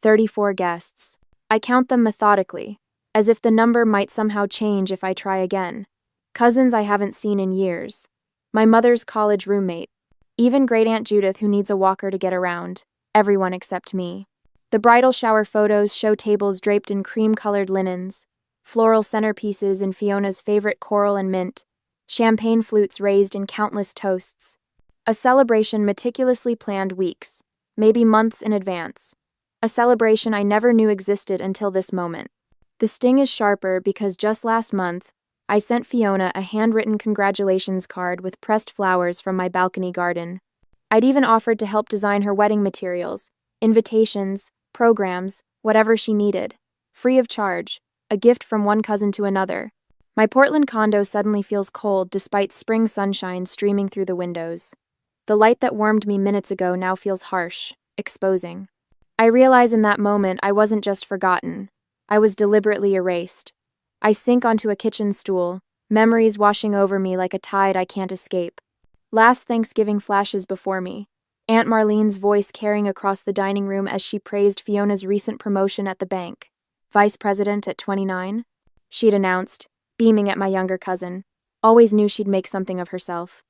34 guests. I count them methodically, as if the number might somehow change if I try again. Cousins I haven't seen in years. My mother's college roommate. Even Great Aunt Judith, who needs a walker to get around. Everyone except me. The bridal shower photos show tables draped in cream-colored linens, floral centerpieces in Fiona's favorite coral and mint, champagne flutes raised in countless toasts. A celebration meticulously planned weeks, maybe months in advance. A celebration I never knew existed until this moment. The sting is sharper because just last month, I sent Fiona a handwritten congratulations card with pressed flowers from my balcony garden. I'd even offered to help design her wedding materials, invitations, programs, whatever she needed. Free of charge, a gift from one cousin to another. My Portland condo suddenly feels cold despite spring sunshine streaming through the windows. The light that warmed me minutes ago now feels harsh, exposing. I realize in that moment I wasn't just forgotten. I was deliberately erased. I sink onto a kitchen stool, memories washing over me like a tide I can't escape. Last Thanksgiving flashes before me. Aunt Marlene's voice carrying across the dining room as she praised Fiona's recent promotion at the bank. Vice president at 29? She'd announced, beaming at my younger cousin. Always knew she'd make something of herself.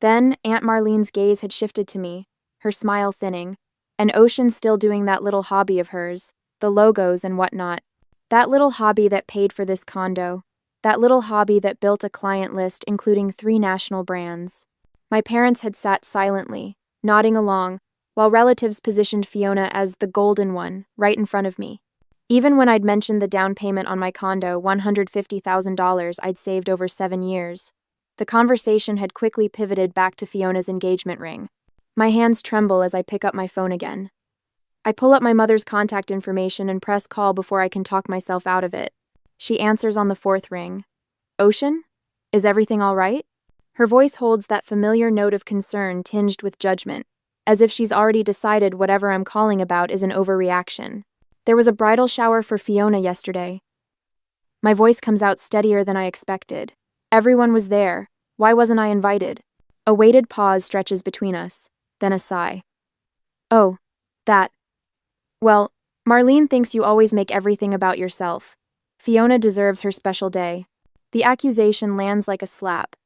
Then, Aunt Marlene's gaze had shifted to me, her smile thinning, and Ocean still doing that little hobby of hers, the logos and whatnot. That little hobby that paid for this condo. That little hobby that built a client list including 3 national brands. My parents had sat silently, nodding along, while relatives positioned Fiona as the golden one, right in front of me. Even when I'd mentioned the down payment on my condo, $150,000 I'd saved over 7 years, the conversation had quickly pivoted back to Fiona's engagement ring. My hands tremble as I pick up my phone again. I pull up my mother's contact information and press call before I can talk myself out of it. She answers on the 4th ring. Ocean? Is everything all right? Her voice holds that familiar note of concern tinged with judgment, as if she's already decided whatever I'm calling about is an overreaction. There was a bridal shower for Fiona yesterday. My voice comes out steadier than I expected. Everyone was there. Why wasn't I invited? A weighted pause stretches between us, then a sigh. Oh, that. Well, Marlene thinks you always make everything about yourself. Fiona deserves her special day. The accusation lands like a slap.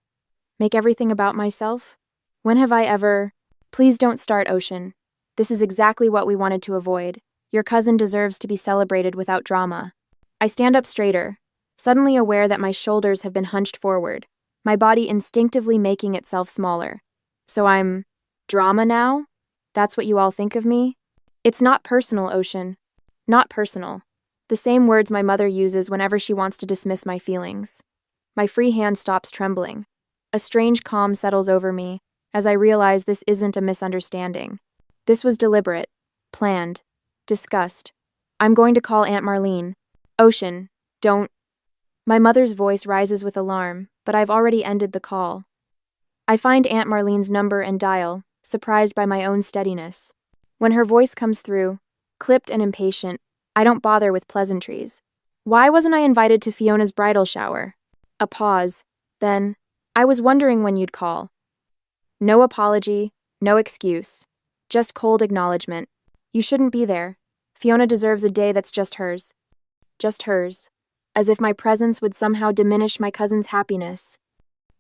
Make everything about myself? When have I ever... Please don't start, Ocean. This is exactly what we wanted to avoid. Your cousin deserves to be celebrated without drama. I stand up straighter, suddenly aware that my shoulders have been hunched forward, my body instinctively making itself smaller. So I'm... drama now? That's what you all think of me? It's not personal, Ocean. Not personal. The same words my mother uses whenever she wants to dismiss my feelings. My free hand stops trembling. A strange calm settles over me as I realize this isn't a misunderstanding. This was deliberate, planned, discussed. I'm going to call Aunt Marlene. Ocean, don't... My mother's voice rises with alarm, but I've already ended the call. I find Aunt Marlene's number and dial, surprised by my own steadiness. When her voice comes through, clipped and impatient, I don't bother with pleasantries. Why wasn't I invited to Fiona's bridal shower? A pause. Then, I was wondering when you'd call. No apology, no excuse. Just cold acknowledgement. You shouldn't be there. Fiona deserves a day that's just hers. Just hers. As if my presence would somehow diminish my cousin's happiness.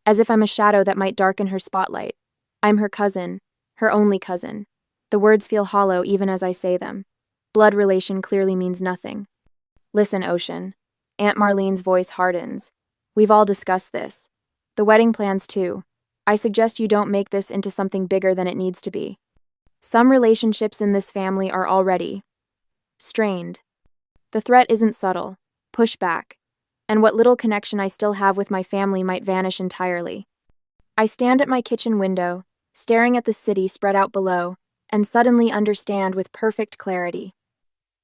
As if I'm a shadow that might darken her spotlight. I'm her cousin. Her only cousin. The words feel hollow even as I say them. Blood relation clearly means nothing. Listen, Ocean. Aunt Marlene's voice hardens. We've all discussed this. The wedding plans too. I suggest you don't make this into something bigger than it needs to be. Some relationships in this family are already strained. The threat isn't subtle. Push back. And what little connection I still have with my family might vanish entirely. I stand at my kitchen window, staring at the city spread out below, and suddenly understand with perfect clarity.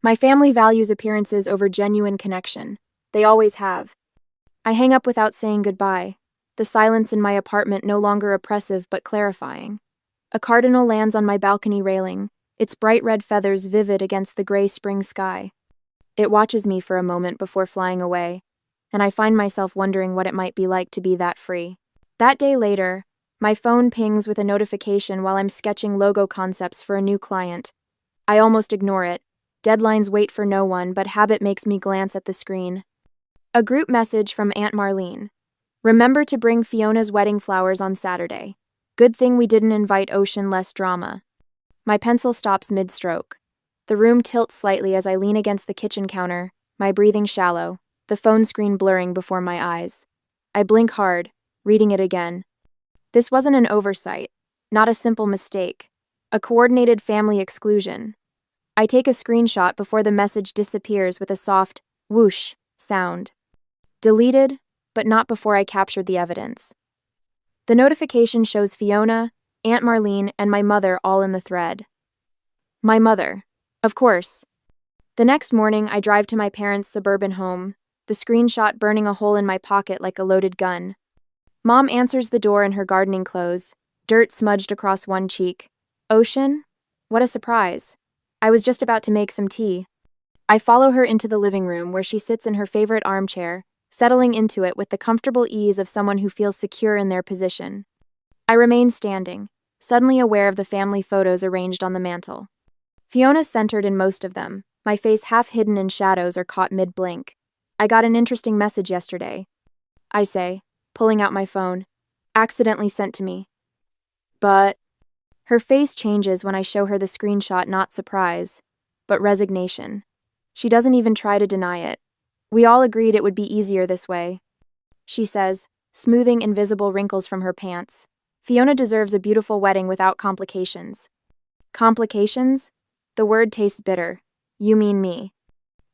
My family values appearances over genuine connection. They always have. I hang up without saying goodbye, the silence in my apartment no longer oppressive but clarifying. A cardinal lands on my balcony railing, its bright red feathers vivid against the gray spring sky. It watches me for a moment before flying away, and I find myself wondering what it might be like to be that free. That day later, my phone pings with a notification while I'm sketching logo concepts for a new client. I almost ignore it. Deadlines wait for no one, but habit makes me glance at the screen. A group message from Aunt Marlene. Remember to bring Fiona's wedding flowers on Saturday. Good thing we didn't invite Ocean, less drama. My pencil stops mid-stroke. The room tilts slightly as I lean against the kitchen counter, my breathing shallow, the phone screen blurring before my eyes. I blink hard, reading it again. This wasn't an oversight, not a simple mistake, a coordinated family exclusion. I take a screenshot before the message disappears with a soft whoosh sound. Deleted, but not before I captured the evidence. The notification shows Fiona, Aunt Marlene, and my mother all in the thread. My mother. Of course. The next morning, I drive to my parents' suburban home, the screenshot burning a hole in my pocket like a loaded gun. Mom answers the door in her gardening clothes, dirt smudged across one cheek. Ocean? What a surprise. I was just about to make some tea. I follow her into the living room where she sits in her favorite armchair, settling into it with the comfortable ease of someone who feels secure in their position. I remain standing, suddenly aware of the family photos arranged on the mantel. Fiona's centered in most of them, my face half hidden in shadows or caught mid-blink. I got an interesting message yesterday. I say, pulling out my phone. Accidentally sent to me. But... Her face changes when I show her the screenshot, not surprise, but resignation. She doesn't even try to deny it. We all agreed it would be easier this way. She says, smoothing invisible wrinkles from her pants. Fiona deserves a beautiful wedding without complications. Complications? The word tastes bitter. You mean me.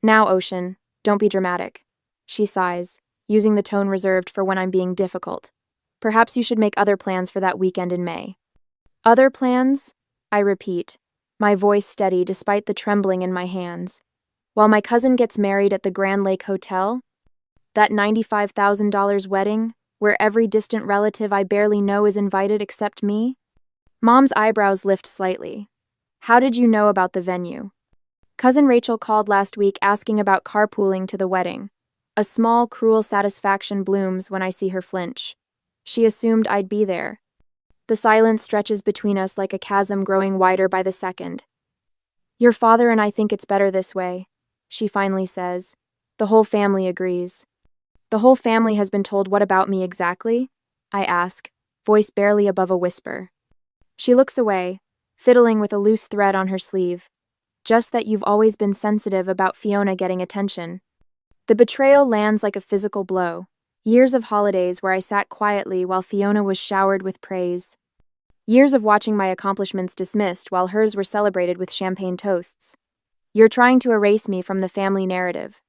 Now, Ocean, don't be dramatic. She sighs, using the tone reserved for when I'm being difficult. Perhaps you should make other plans for that weekend in May. Other plans? I repeat, my voice steady despite the trembling in my hands. While my cousin gets married at the Grand Lake Hotel? That $95,000 wedding, where every distant relative I barely know is invited except me? Mom's eyebrows lift slightly. How did you know about the venue? Cousin Rachel called last week asking about carpooling to the wedding. A small, cruel satisfaction blooms when I see her flinch. She assumed I'd be there. The silence stretches between us like a chasm growing wider by the second. Your father and I think it's better this way, she finally says. The whole family agrees. The whole family has been told what about me exactly? I ask, voice barely above a whisper. She looks away, fiddling with a loose thread on her sleeve. Just that you've always been sensitive about Fiona getting attention. The betrayal lands like a physical blow. Years of holidays where I sat quietly while Fiona was showered with praise. Years of watching my accomplishments dismissed while hers were celebrated with champagne toasts. You're trying to erase me from the family narrative.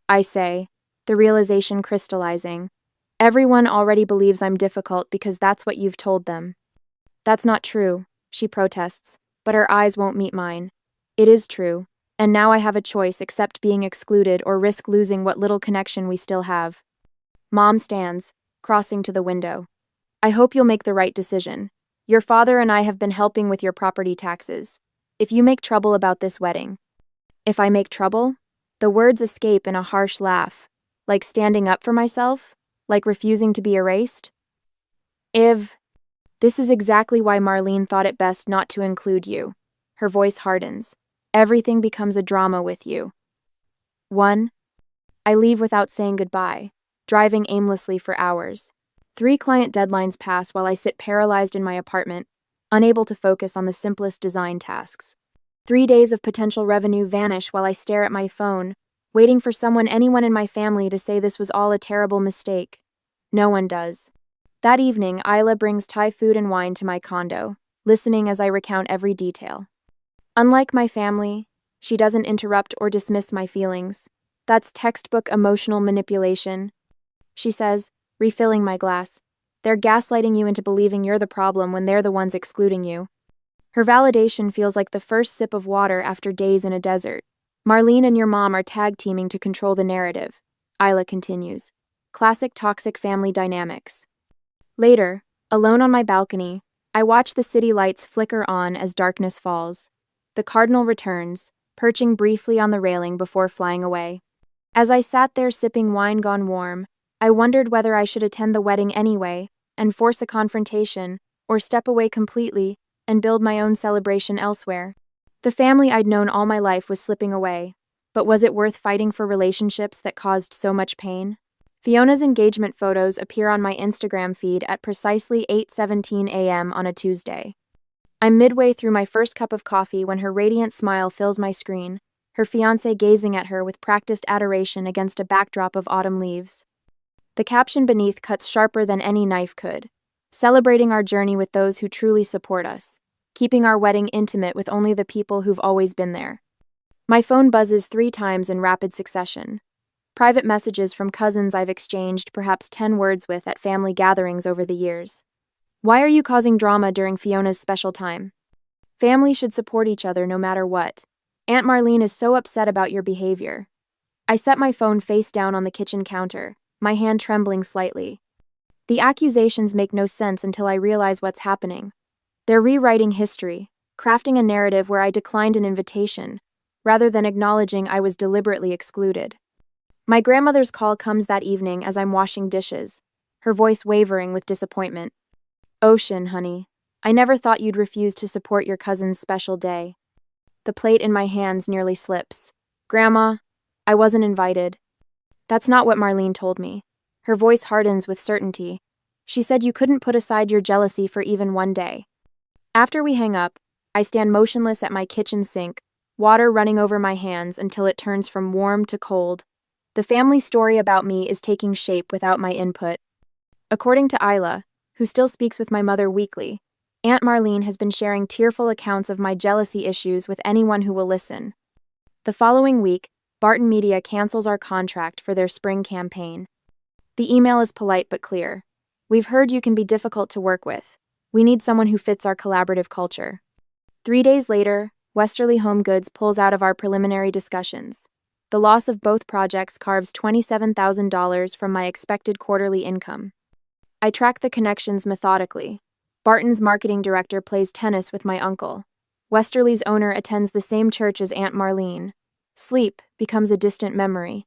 I say, the realization crystallizing. Everyone already believes I'm difficult because that's what you've told them. That's not true, she protests, but her eyes won't meet mine. It is true, and now I have a choice except being excluded or risk losing what little connection we still have. Mom stands, crossing to the window. I hope you'll make the right decision. Your father and I have been helping with your property taxes. If you make trouble about this wedding. If I make trouble? The words escape in a harsh laugh. Like standing up for myself? Like refusing to be erased? This is exactly why Marlene thought it best not to include you. Her voice hardens. Everything becomes a drama with you. 1. I leave without saying goodbye, driving aimlessly for hours. 3 client deadlines pass while I sit paralyzed in my apartment, unable to focus on the simplest design tasks. 3 days of potential revenue vanish while I stare at my phone, waiting for anyone in my family to say this was all a terrible mistake. No one does. That evening, Isla brings Thai food and wine to my condo, listening as I recount every detail. Unlike my family, she doesn't interrupt or dismiss my feelings. That's textbook emotional manipulation. She says, refilling my glass. They're gaslighting you into believing you're the problem when they're the ones excluding you. Her validation feels like the first sip of water after days in a desert. Marlene and your mom are tag-teaming to control the narrative, Isla continues. Classic toxic family dynamics. Later, alone on my balcony, I watch the city lights flicker on as darkness falls. The cardinal returns, perching briefly on the railing before flying away. As I sat there sipping wine gone warm, I wondered whether I should attend the wedding anyway and force a confrontation, or step away completely and build my own celebration elsewhere. The family I'd known all my life was slipping away, but was it worth fighting for relationships that caused so much pain? Fiona's engagement photos appear on my Instagram feed at precisely 8:17 a.m. on a Tuesday. I'm midway through my first cup of coffee when her radiant smile fills my screen, her fiancé gazing at her with practiced adoration against a backdrop of autumn leaves. The caption beneath cuts sharper than any knife could, celebrating our journey with those who truly support us, keeping our wedding intimate with only the people who've always been there. My phone buzzes 3 times in rapid succession. Private messages from cousins I've exchanged perhaps 10 words with at family gatherings over the years. Why are you causing drama during Fiona's special time? Family should support each other no matter what. Aunt Marlene is so upset about your behavior. I set my phone face down on the kitchen counter, my hand trembling slightly. The accusations make no sense until I realize what's happening. They're rewriting history, crafting a narrative where I declined an invitation, rather than acknowledging I was deliberately excluded. My grandmother's call comes that evening as I'm washing dishes, her voice wavering with disappointment. Ocean, honey, I never thought you'd refuse to support your cousin's special day. The plate in my hands nearly slips. Grandma, I wasn't invited. That's not what Marlene told me. Her voice hardens with certainty. She said you couldn't put aside your jealousy for even one day. After we hang up, I stand motionless at my kitchen sink, water running over my hands until it turns from warm to cold. The family story about me is taking shape without my input. According to Isla, who still speaks with my mother weekly, Aunt Marlene has been sharing tearful accounts of my jealousy issues with anyone who will listen. The following week, Barton Media cancels our contract for their spring campaign. The email is polite but clear. We've heard you can be difficult to work with. We need someone who fits our collaborative culture. 3 days later, Westerly Home Goods pulls out of our preliminary discussions. The loss of both projects carves $27,000 from my expected quarterly income. I track the connections methodically. Barton's marketing director plays tennis with my uncle. Westerly's owner attends the same church as Aunt Marlene. Sleep becomes a distant memory.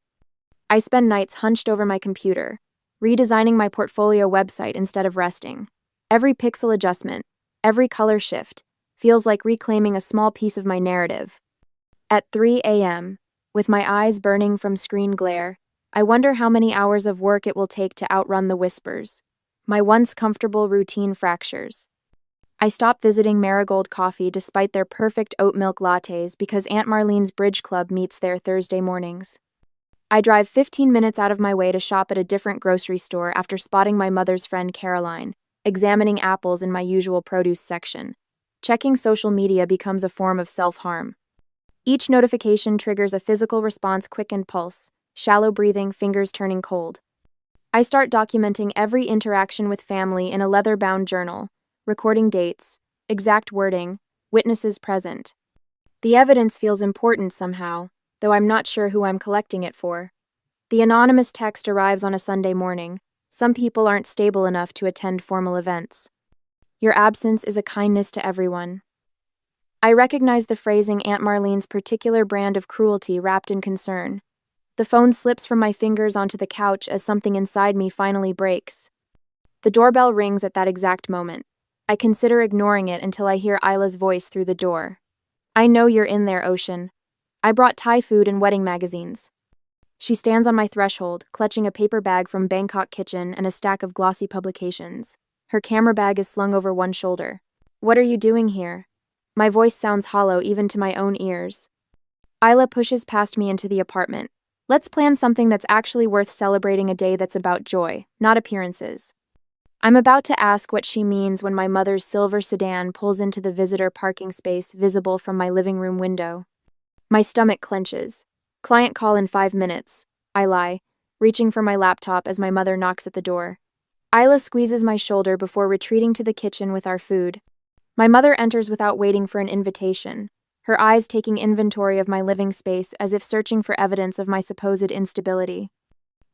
I spend nights hunched over my computer, redesigning my portfolio website instead of resting. Every pixel adjustment, every color shift, feels like reclaiming a small piece of my narrative. At 3 a.m., with my eyes burning from screen glare, I wonder how many hours of work it will take to outrun the whispers. My once comfortable routine fractures. I stop visiting Marigold Coffee despite their perfect oat milk lattes because Aunt Marlene's Bridge Club meets there Thursday mornings. I drive 15 minutes out of my way to shop at a different grocery store after spotting my mother's friend Caroline, examining apples in my usual produce section. Checking social media becomes a form of self-harm. Each notification triggers a physical response, quickened pulse, shallow breathing, fingers turning cold. I start documenting every interaction with family in a leather-bound journal, recording dates, exact wording, witnesses present. The evidence feels important somehow, though I'm not sure who I'm collecting it for. The anonymous text arrives on a Sunday morning. Some people aren't stable enough to attend formal events. Your absence is a kindness to everyone. I recognize the phrasing Aunt Marlene's particular brand of cruelty wrapped in concern. The phone slips from my fingers onto the couch as something inside me finally breaks. The doorbell rings at that exact moment. I consider ignoring it until I hear Isla's voice through the door. I know you're in there, Ocean. I brought Thai food and wedding magazines. She stands on my threshold, clutching a paper bag from Bangkok Kitchen and a stack of glossy publications. Her camera bag is slung over one shoulder. What are you doing here? My voice sounds hollow even to my own ears. Isla pushes past me into the apartment. Let's plan something that's actually worth celebrating, a day that's about joy, not appearances. I'm about to ask what she means when my mother's silver sedan pulls into the visitor parking space visible from my living room window. My stomach clenches. Client call in 5 minutes. I lie, reaching for my laptop as my mother knocks at the door. Isla squeezes my shoulder before retreating to the kitchen with our food. My mother enters without waiting for an invitation, her eyes taking inventory of my living space as if searching for evidence of my supposed instability.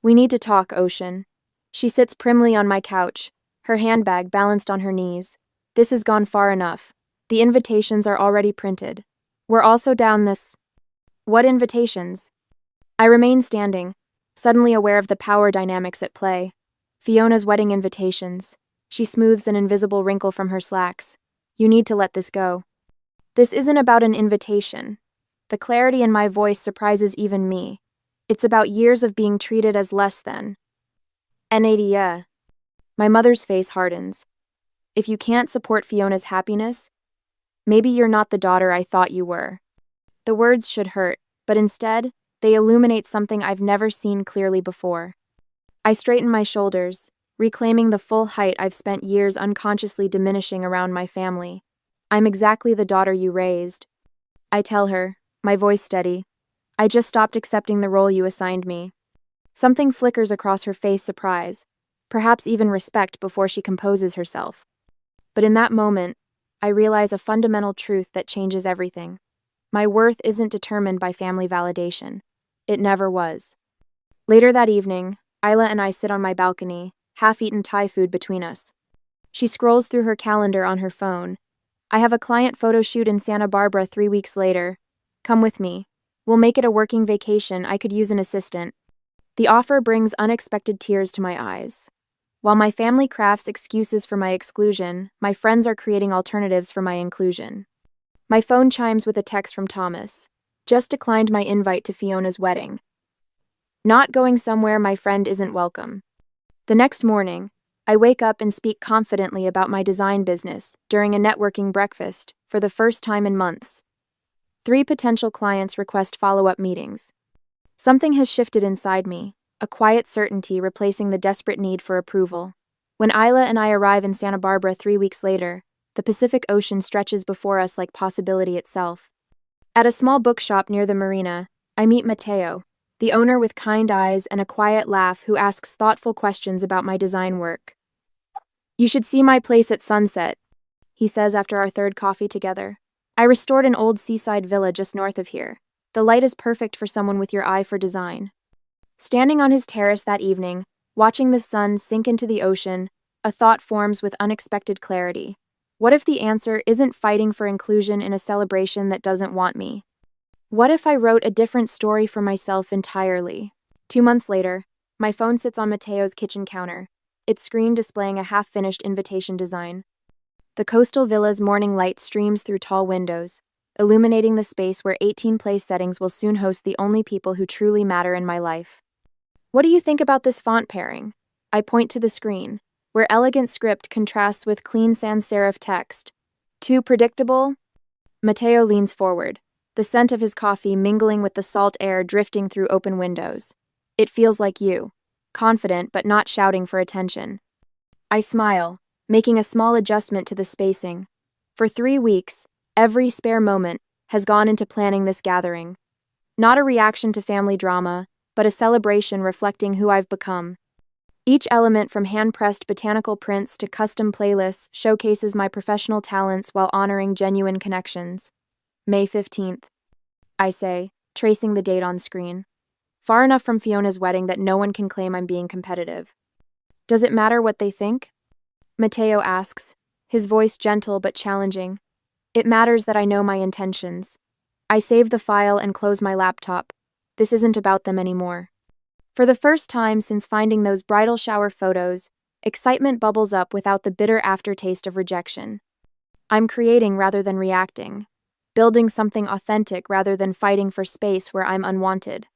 We need to talk, Ocean. She sits primly on my couch, her handbag balanced on her knees. This has gone far enough. The invitations are already printed. We're also down this. What invitations? I remain standing, suddenly aware of the power dynamics at play. Fiona's wedding invitations. She smooths an invisible wrinkle from her slacks. You need to let this go. This isn't about an invitation. The clarity in my voice surprises even me. It's about years of being treated as less than. Nadia. My mother's face hardens. If you can't support Fiona's happiness, maybe you're not the daughter I thought you were. The words should hurt, but instead, they illuminate something I've never seen clearly before. I straighten my shoulders, reclaiming the full height I've spent years unconsciously diminishing around my family. I'm exactly the daughter you raised. I tell her, my voice steady. I just stopped accepting the role you assigned me. Something flickers across her face, surprise, perhaps even respect before she composes herself. But in that moment, I realize a fundamental truth that changes everything. My worth isn't determined by family validation. It never was. Later that evening, Isla and I sit on my balcony, half-eaten Thai food between us. She scrolls through her calendar on her phone. I have a client photo shoot in Santa Barbara 3 weeks later. Come with me. We'll make it a working vacation. I could use an assistant. The offer brings unexpected tears to my eyes. While my family crafts excuses for my exclusion, my friends are creating alternatives for my inclusion. My phone chimes with a text from Thomas. Just declined my invite to Fiona's wedding. Not going somewhere my friend isn't welcome. The next morning, I wake up and speak confidently about my design business during a networking breakfast for the first time in months. 3 potential clients request follow-up meetings. Something has shifted inside me, a quiet certainty replacing the desperate need for approval. When Isla and I arrive in Santa Barbara 3 weeks later, the Pacific Ocean stretches before us like possibility itself. At a small bookshop near the marina, I meet Mateo, the owner with kind eyes and a quiet laugh who asks thoughtful questions about my design work. You should see my place at sunset, he says after our 3rd coffee together. I restored an old seaside villa just north of here. The light is perfect for someone with your eye for design. Standing on his terrace that evening, watching the sun sink into the ocean, a thought forms with unexpected clarity. What if the answer isn't fighting for inclusion in a celebration that doesn't want me? What if I wrote a different story for myself entirely? 2 months later, my phone sits on Mateo's kitchen counter, its screen displaying a half-finished invitation design. The coastal villa's morning light streams through tall windows, illuminating the space where 18 place settings will soon host the only people who truly matter in my life. What do you think about this font pairing? I point to the screen, where elegant script contrasts with clean sans serif text. Too predictable? Mateo leans forward, the scent of his coffee mingling with the salt air drifting through open windows. It feels like you, confident but not shouting for attention. I smile, making a small adjustment to the spacing. For 3 weeks, every spare moment has gone into planning this gathering. Not a reaction to family drama, but a celebration reflecting who I've become. Each element from hand-pressed botanical prints to custom playlists showcases my professional talents while honoring genuine connections. May 15th, I say, tracing the date on screen. Far enough from Fiona's wedding that no one can claim I'm being competitive. Does it matter what they think? Mateo asks, his voice gentle but challenging. It matters that I know my intentions. I save the file and close my laptop. This isn't about them anymore. For the first time since finding those bridal shower photos, excitement bubbles up without the bitter aftertaste of rejection. I'm creating rather than reacting, building something authentic rather than fighting for space where I'm unwanted.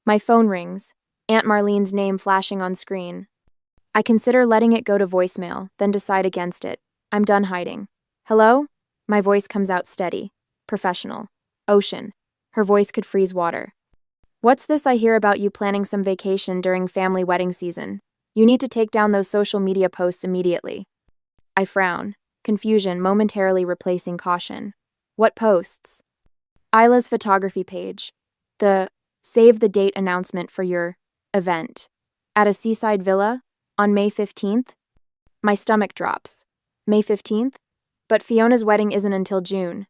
My phone rings, Aunt Marlene's name flashing on screen. I consider letting it go to voicemail, then decide against it. I'm done hiding. Hello? My voice comes out steady, professional. Ocean. Her voice could freeze water. What's this I hear about you planning some vacation during family wedding season? You need to take down those social media posts immediately. I frown, confusion momentarily replacing caution. What posts? Isla's photography page. The save the date announcement for your event. At a seaside villa? On May 15th? My stomach drops. May 15th? But Fiona's wedding isn't until June.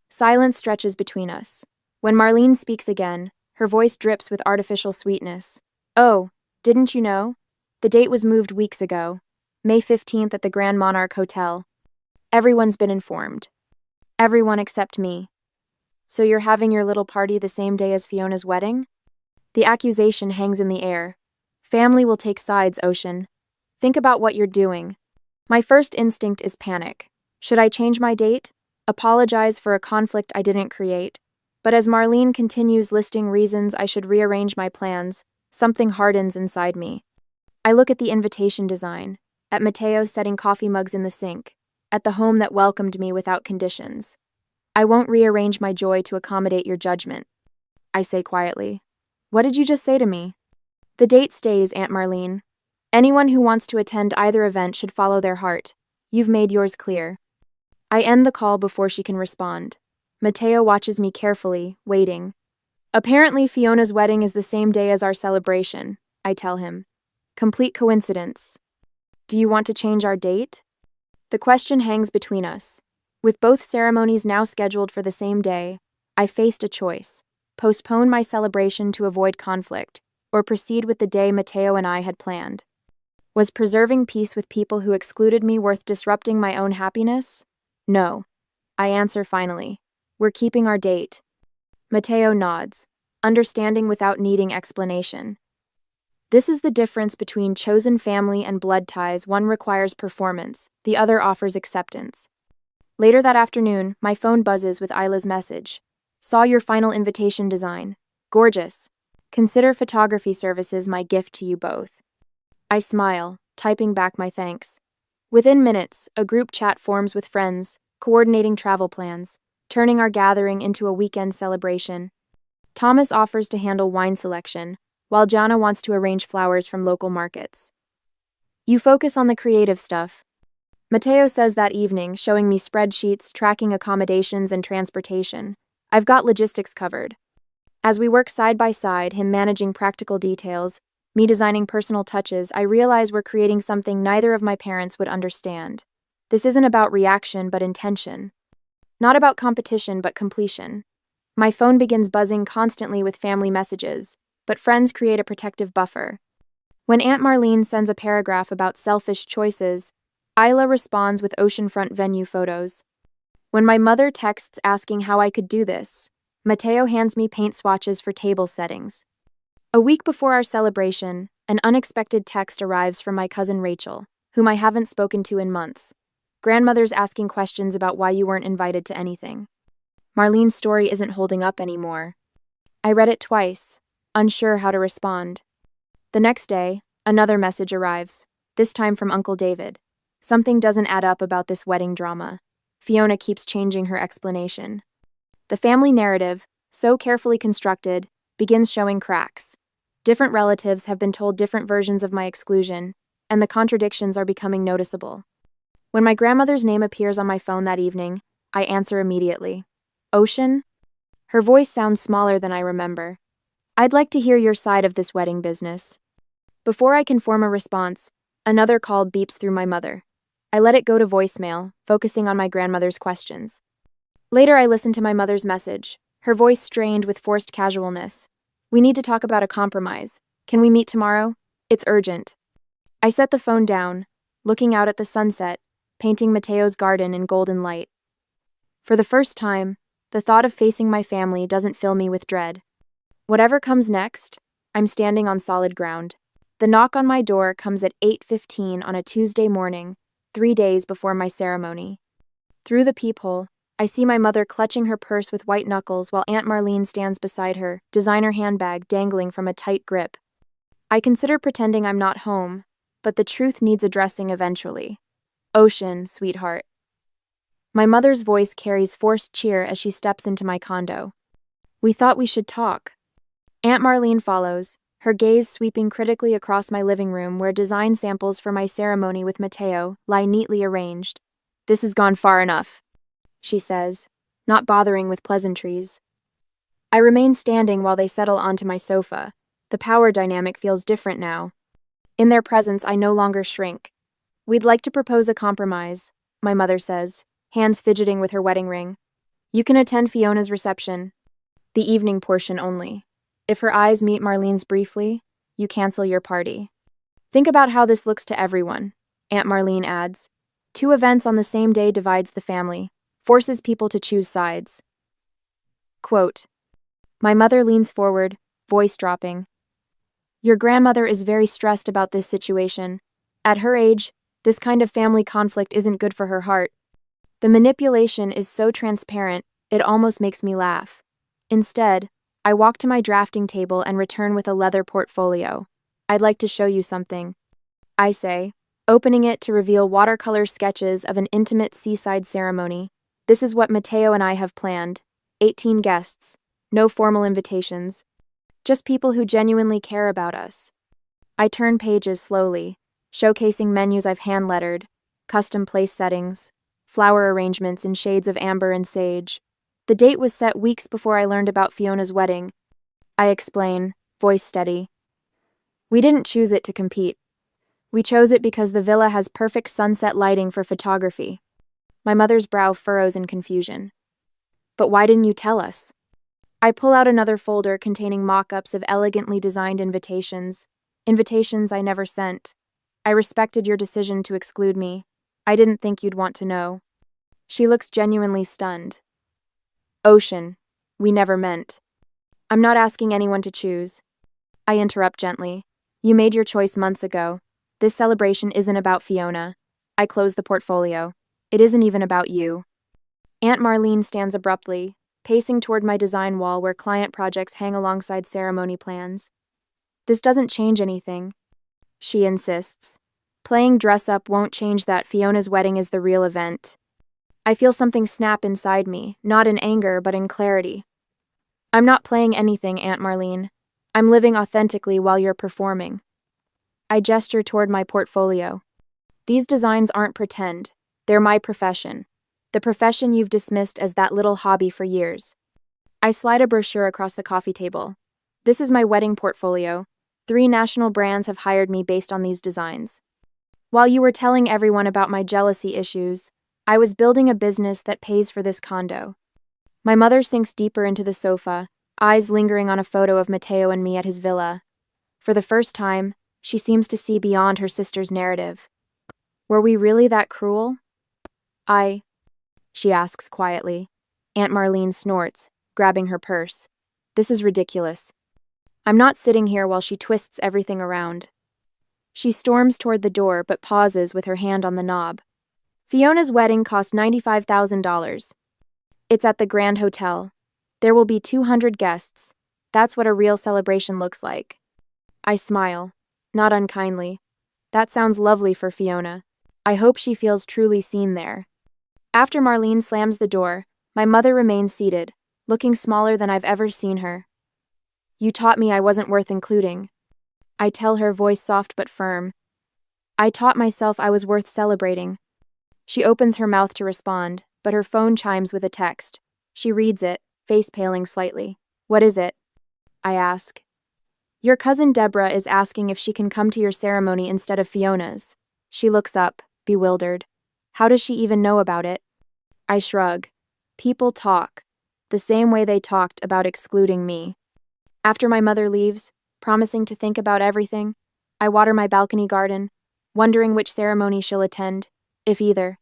Silence stretches between us. When Marlene speaks again, her voice drips with artificial sweetness. Oh, didn't you know? The date was moved weeks ago. May 15th at the Grand Monarch Hotel. Everyone's been informed. Everyone except me. So you're having your little party the same day as Fiona's wedding? The accusation hangs in the air. Family will take sides, Ocean. Think about what you're doing. My first instinct is panic. Should I change my date? Apologize for a conflict I didn't create? But as Marlene continues listing reasons I should rearrange my plans, something hardens inside me. I look at the invitation design, at Mateo setting coffee mugs in the sink, at the home that welcomed me without conditions. I won't rearrange my joy to accommodate your judgment, I say quietly. What did you just say to me? The date stays, Aunt Marlene. Anyone who wants to attend either event should follow their heart. You've made yours clear. I end the call before she can respond. Mateo watches me carefully, waiting. Apparently, Fiona's wedding is the same day as our celebration, I tell him. Complete coincidence. Do you want to change our date? The question hangs between us. With both ceremonies now scheduled for the same day, I faced a choice: postpone my celebration to avoid conflict, or proceed with the day Mateo and I had planned. Was preserving peace with people who excluded me worth disrupting my own happiness? No. I answer finally. We're keeping our date. Mateo nods, understanding without needing explanation. This is the difference between chosen family and blood ties. One requires performance, the other offers acceptance. Later that afternoon, my phone buzzes with Isla's message. Saw your final invitation design. Gorgeous. Consider photography services my gift to you both. I smile, typing back my thanks. Within minutes, a group chat forms with friends, coordinating travel plans, turning our gathering into a weekend celebration. Thomas offers to handle wine selection, while Jana wants to arrange flowers from local markets. You focus on the creative stuff, Mateo says that evening, showing me spreadsheets, tracking accommodations and transportation. I've got logistics covered. As we work side by side, him managing practical details, me designing personal touches, I realize we're creating something neither of my parents would understand. This isn't about reaction, but intention. Not about competition, but completion. My phone begins buzzing constantly with family messages, but friends create a protective buffer. When Aunt Marlene sends a paragraph about selfish choices, Isla responds with oceanfront venue photos. When my mother texts asking how I could do this, Mateo hands me paint swatches for table settings. A week before our celebration, an unexpected text arrives from my cousin Rachel, whom I haven't spoken to in months. Grandmother's asking questions about why you weren't invited to anything. Marlene's story isn't holding up anymore. I read it twice, unsure how to respond. The next day, another message arrives, this time from Uncle David. Something doesn't add up about this wedding drama. Fiona keeps changing her explanation. The family narrative, so carefully constructed, begins showing cracks. Different relatives have been told different versions of my exclusion, and the contradictions are becoming noticeable. When my grandmother's name appears on my phone that evening, I answer immediately. Ocean? Her voice sounds smaller than I remember. I'd like to hear your side of this wedding business. Before I can form a response, another call beeps through my mother. I let it go to voicemail, focusing on my grandmother's questions. Later, I listened to my mother's message, her voice strained with forced casualness. We need to talk about a compromise. Can we meet tomorrow? It's urgent. I set the phone down, looking out at the sunset, painting Mateo's garden in golden light. For the first time, the thought of facing my family doesn't fill me with dread. Whatever comes next, I'm standing on solid ground. The knock on my door comes at 8:15 on a Tuesday morning, 3 days before my ceremony. Through the peephole, I see my mother clutching her purse with white knuckles while Aunt Marlene stands beside her, designer handbag dangling from a tight grip. I consider pretending I'm not home, but the truth needs addressing eventually. Ocean, sweetheart. My mother's voice carries forced cheer as she steps into my condo. We thought we should talk. Aunt Marlene follows, her gaze sweeping critically across my living room where design samples for my ceremony with Mateo lie neatly arranged. This has gone far enough, she says, not bothering with pleasantries. I remain standing while they settle onto my sofa. The power dynamic feels different now. In their presence, I no longer shrink. We'd like to propose a compromise, my mother says, hands fidgeting with her wedding ring. You can attend Fiona's reception, the evening portion only. If her eyes meet Marlene's briefly, you cancel your party. Think about how this looks to everyone, Aunt Marlene adds. Two events on the same day divides the family, forces people to choose sides. Quote, my mother leans forward, voice dropping. Your grandmother is very stressed about this situation. At her age, this kind of family conflict isn't good for her heart. The manipulation is so transparent, it almost makes me laugh. Instead, I walk to my drafting table and return with a leather portfolio. I'd like to show you something, I say, opening it to reveal watercolor sketches of an intimate seaside ceremony. This is what Mateo and I have planned. 18 guests. No formal invitations. Just people who genuinely care about us. I turn pages slowly, showcasing menus I've hand-lettered, custom place settings, flower arrangements in shades of amber and sage. The date was set weeks before I learned about Fiona's wedding. I explain, voice steady. We didn't choose it to compete. We chose it because the villa has perfect sunset lighting for photography. My mother's brow furrows in confusion. But why didn't you tell us? I pull out another folder containing mock-ups of elegantly designed invitations I never sent. I respected your decision to exclude me. I didn't think you'd want to know. She looks genuinely stunned. Ocean, we never meant. I'm not asking anyone to choose. I interrupt gently. You made your choice months ago. This celebration isn't about Fiona. I close the portfolio. It isn't even about you. Aunt Marlene stands abruptly, pacing toward my design wall where client projects hang alongside ceremony plans. This doesn't change anything, she insists. Playing dress-up won't change that Fiona's wedding is the real event. I feel something snap inside me, not in anger but in clarity. I'm not playing anything, Aunt Marlene. I'm living authentically while you're performing. I gesture toward my portfolio. These designs aren't pretend. They're my profession. The profession you've dismissed as that little hobby for years. I slide a brochure across the coffee table. This is my wedding portfolio. 3 national brands have hired me based on these designs. While you were telling everyone about my jealousy issues, I was building a business that pays for this condo. My mother sinks deeper into the sofa, eyes lingering on a photo of Mateo and me at his villa. For the first time, she seems to see beyond her sister's narrative. Were we really that cruel? She asks quietly. Aunt Marlene snorts, grabbing her purse. This is ridiculous. I'm not sitting here while she twists everything around. She storms toward the door but pauses with her hand on the knob. Fiona's wedding cost $95,000. It's at the Grand Hotel. There will be 200 guests. That's what a real celebration looks like. I smile, not unkindly. That sounds lovely for Fiona. I hope she feels truly seen there. After Marlene slams the door, my mother remains seated, looking smaller than I've ever seen her. You taught me I wasn't worth including. I tell her, voice soft but firm. I taught myself I was worth celebrating. She opens her mouth to respond, but her phone chimes with a text. She reads it, face paling slightly. What is it? I ask. Your cousin Deborah is asking if she can come to your ceremony instead of Fiona's. She looks up, bewildered. How does she even know about it? I shrug. People talk, the same way they talked about excluding me. After my mother leaves, promising to think about everything, I water my balcony garden, wondering which ceremony she'll attend, if either.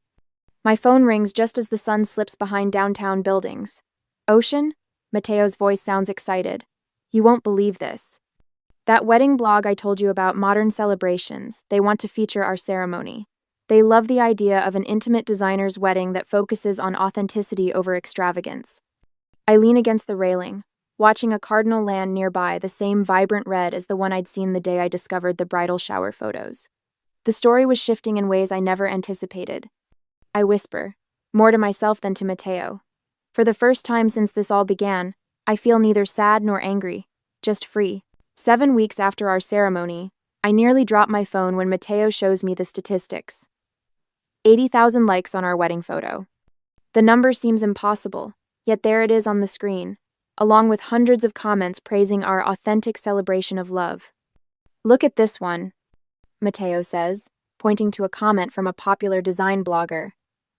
My phone rings just as the sun slips behind downtown buildings. Ocean? Mateo's voice sounds excited. You won't believe this. That wedding blog I told you about, Modern Celebrations, they want to feature our ceremony. They love the idea of an intimate designer's wedding that focuses on authenticity over extravagance. I lean against the railing, watching a cardinal land nearby, the same vibrant red as the one I'd seen the day I discovered the bridal shower photos. The story was shifting in ways I never anticipated. I whisper, more to myself than to Mateo. For the first time since this all began, I feel neither sad nor angry, just free. 7 weeks after our ceremony, I nearly drop my phone when Mateo shows me the statistics. 80,000 likes on our wedding photo. The number seems impossible, yet there it is on the screen, along with hundreds of comments praising our authentic celebration of love. Look at this one, Mateo says, pointing to a comment from a popular design blogger.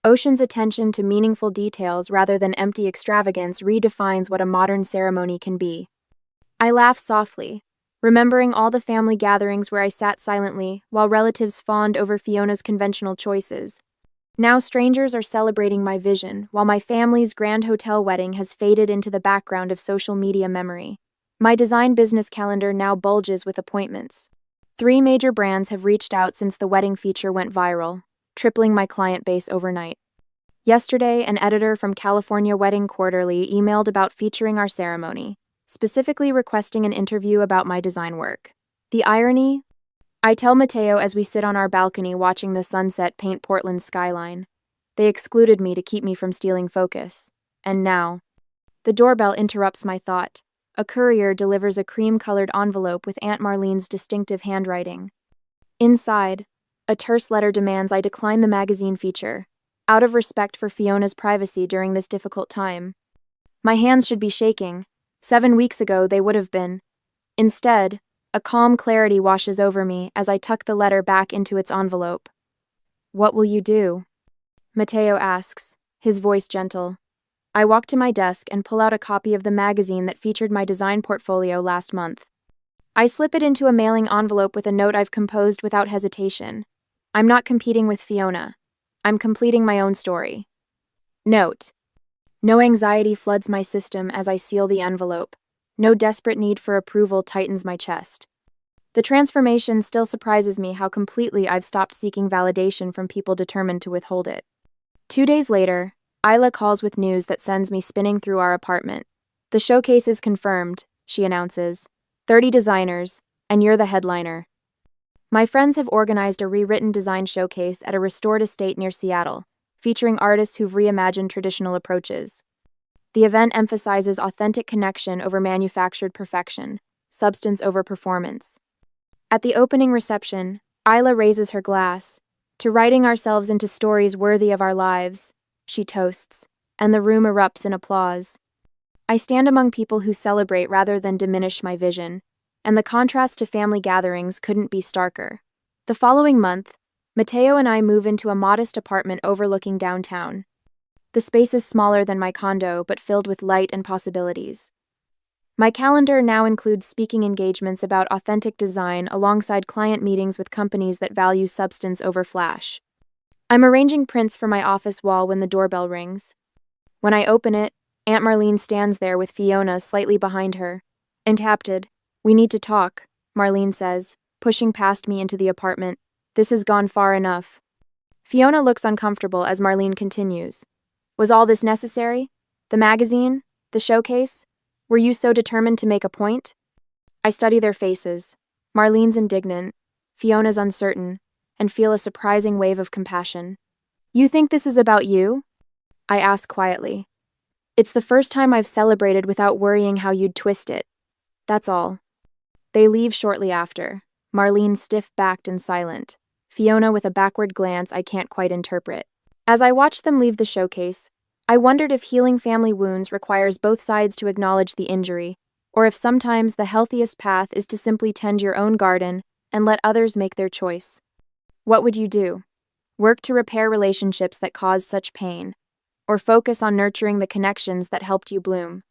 Ocean's attention to meaningful details rather than empty extravagance redefines what a modern ceremony can be. I laugh softly, remembering all the family gatherings where I sat silently while relatives fawned over Fiona's conventional choices. Now strangers are celebrating my vision, while my family's grand hotel wedding has faded into the background of social media memory. My design business calendar now bulges with appointments. 3 major brands have reached out since the wedding feature went viral, tripling my client base overnight. Yesterday, an editor from California Wedding Quarterly emailed about featuring our ceremony, specifically requesting an interview about my design work. The irony? I tell Mateo as we sit on our balcony watching the sunset paint Portland's skyline. They excluded me to keep me from stealing focus. And now, the doorbell interrupts my thought. A courier delivers a cream-colored envelope with Aunt Marlene's distinctive handwriting. Inside, a terse letter demands I decline the magazine feature, out of respect for Fiona's privacy during this difficult time. My hands should be shaking. 7 weeks ago, they would have been. Instead, a calm clarity washes over me as I tuck the letter back into its envelope. "What will you do?" Mateo asks, his voice gentle. I walk to my desk and pull out a copy of the magazine that featured my design portfolio last month. I slip it into a mailing envelope with a note I've composed without hesitation. I'm not competing with Fiona. I'm completing my own story. Note: no anxiety floods my system as I seal the envelope. No desperate need for approval tightens my chest. The transformation still surprises me how completely I've stopped seeking validation from people determined to withhold it. 2 days later, Isla calls with news that sends me spinning through our apartment. "The showcase is confirmed," she announces. 30 designers, and you're the headliner. My friends have organized a rewritten design showcase at a restored estate near Seattle, featuring artists who've reimagined traditional approaches. The event emphasizes authentic connection over manufactured perfection, substance over performance. At the opening reception, Isla raises her glass. "To writing ourselves into stories worthy of our lives," she toasts, and the room erupts in applause. I stand among people who celebrate rather than diminish my vision, and the contrast to family gatherings couldn't be starker. The following month, Mateo and I move into a modest apartment overlooking downtown. The space is smaller than my condo, but filled with light and possibilities. My calendar now includes speaking engagements about authentic design alongside client meetings with companies that value substance over flash. I'm arranging prints for my office wall when the doorbell rings. When I open it, Aunt Marlene stands there with Fiona slightly behind her. Enthapted. "We need to talk," Marlene says, pushing past me into the apartment. "This has gone far enough." Fiona looks uncomfortable as Marlene continues. "Was all this necessary? The magazine? The showcase? Were you so determined to make a point?" I study their faces. Marlene's indignant, Fiona's uncertain, and feel a surprising wave of compassion. "You think this is about you?" I ask quietly. "It's the first time I've celebrated without worrying how you'd twist it. That's all." They leave shortly after, Marlene stiff-backed and silent, Fiona with a backward glance I can't quite interpret. As I watched them leave the showcase, I wondered if healing family wounds requires both sides to acknowledge the injury, or if sometimes the healthiest path is to simply tend your own garden and let others make their choice. What would you do? Work to repair relationships that caused such pain, or focus on nurturing the connections that helped you bloom?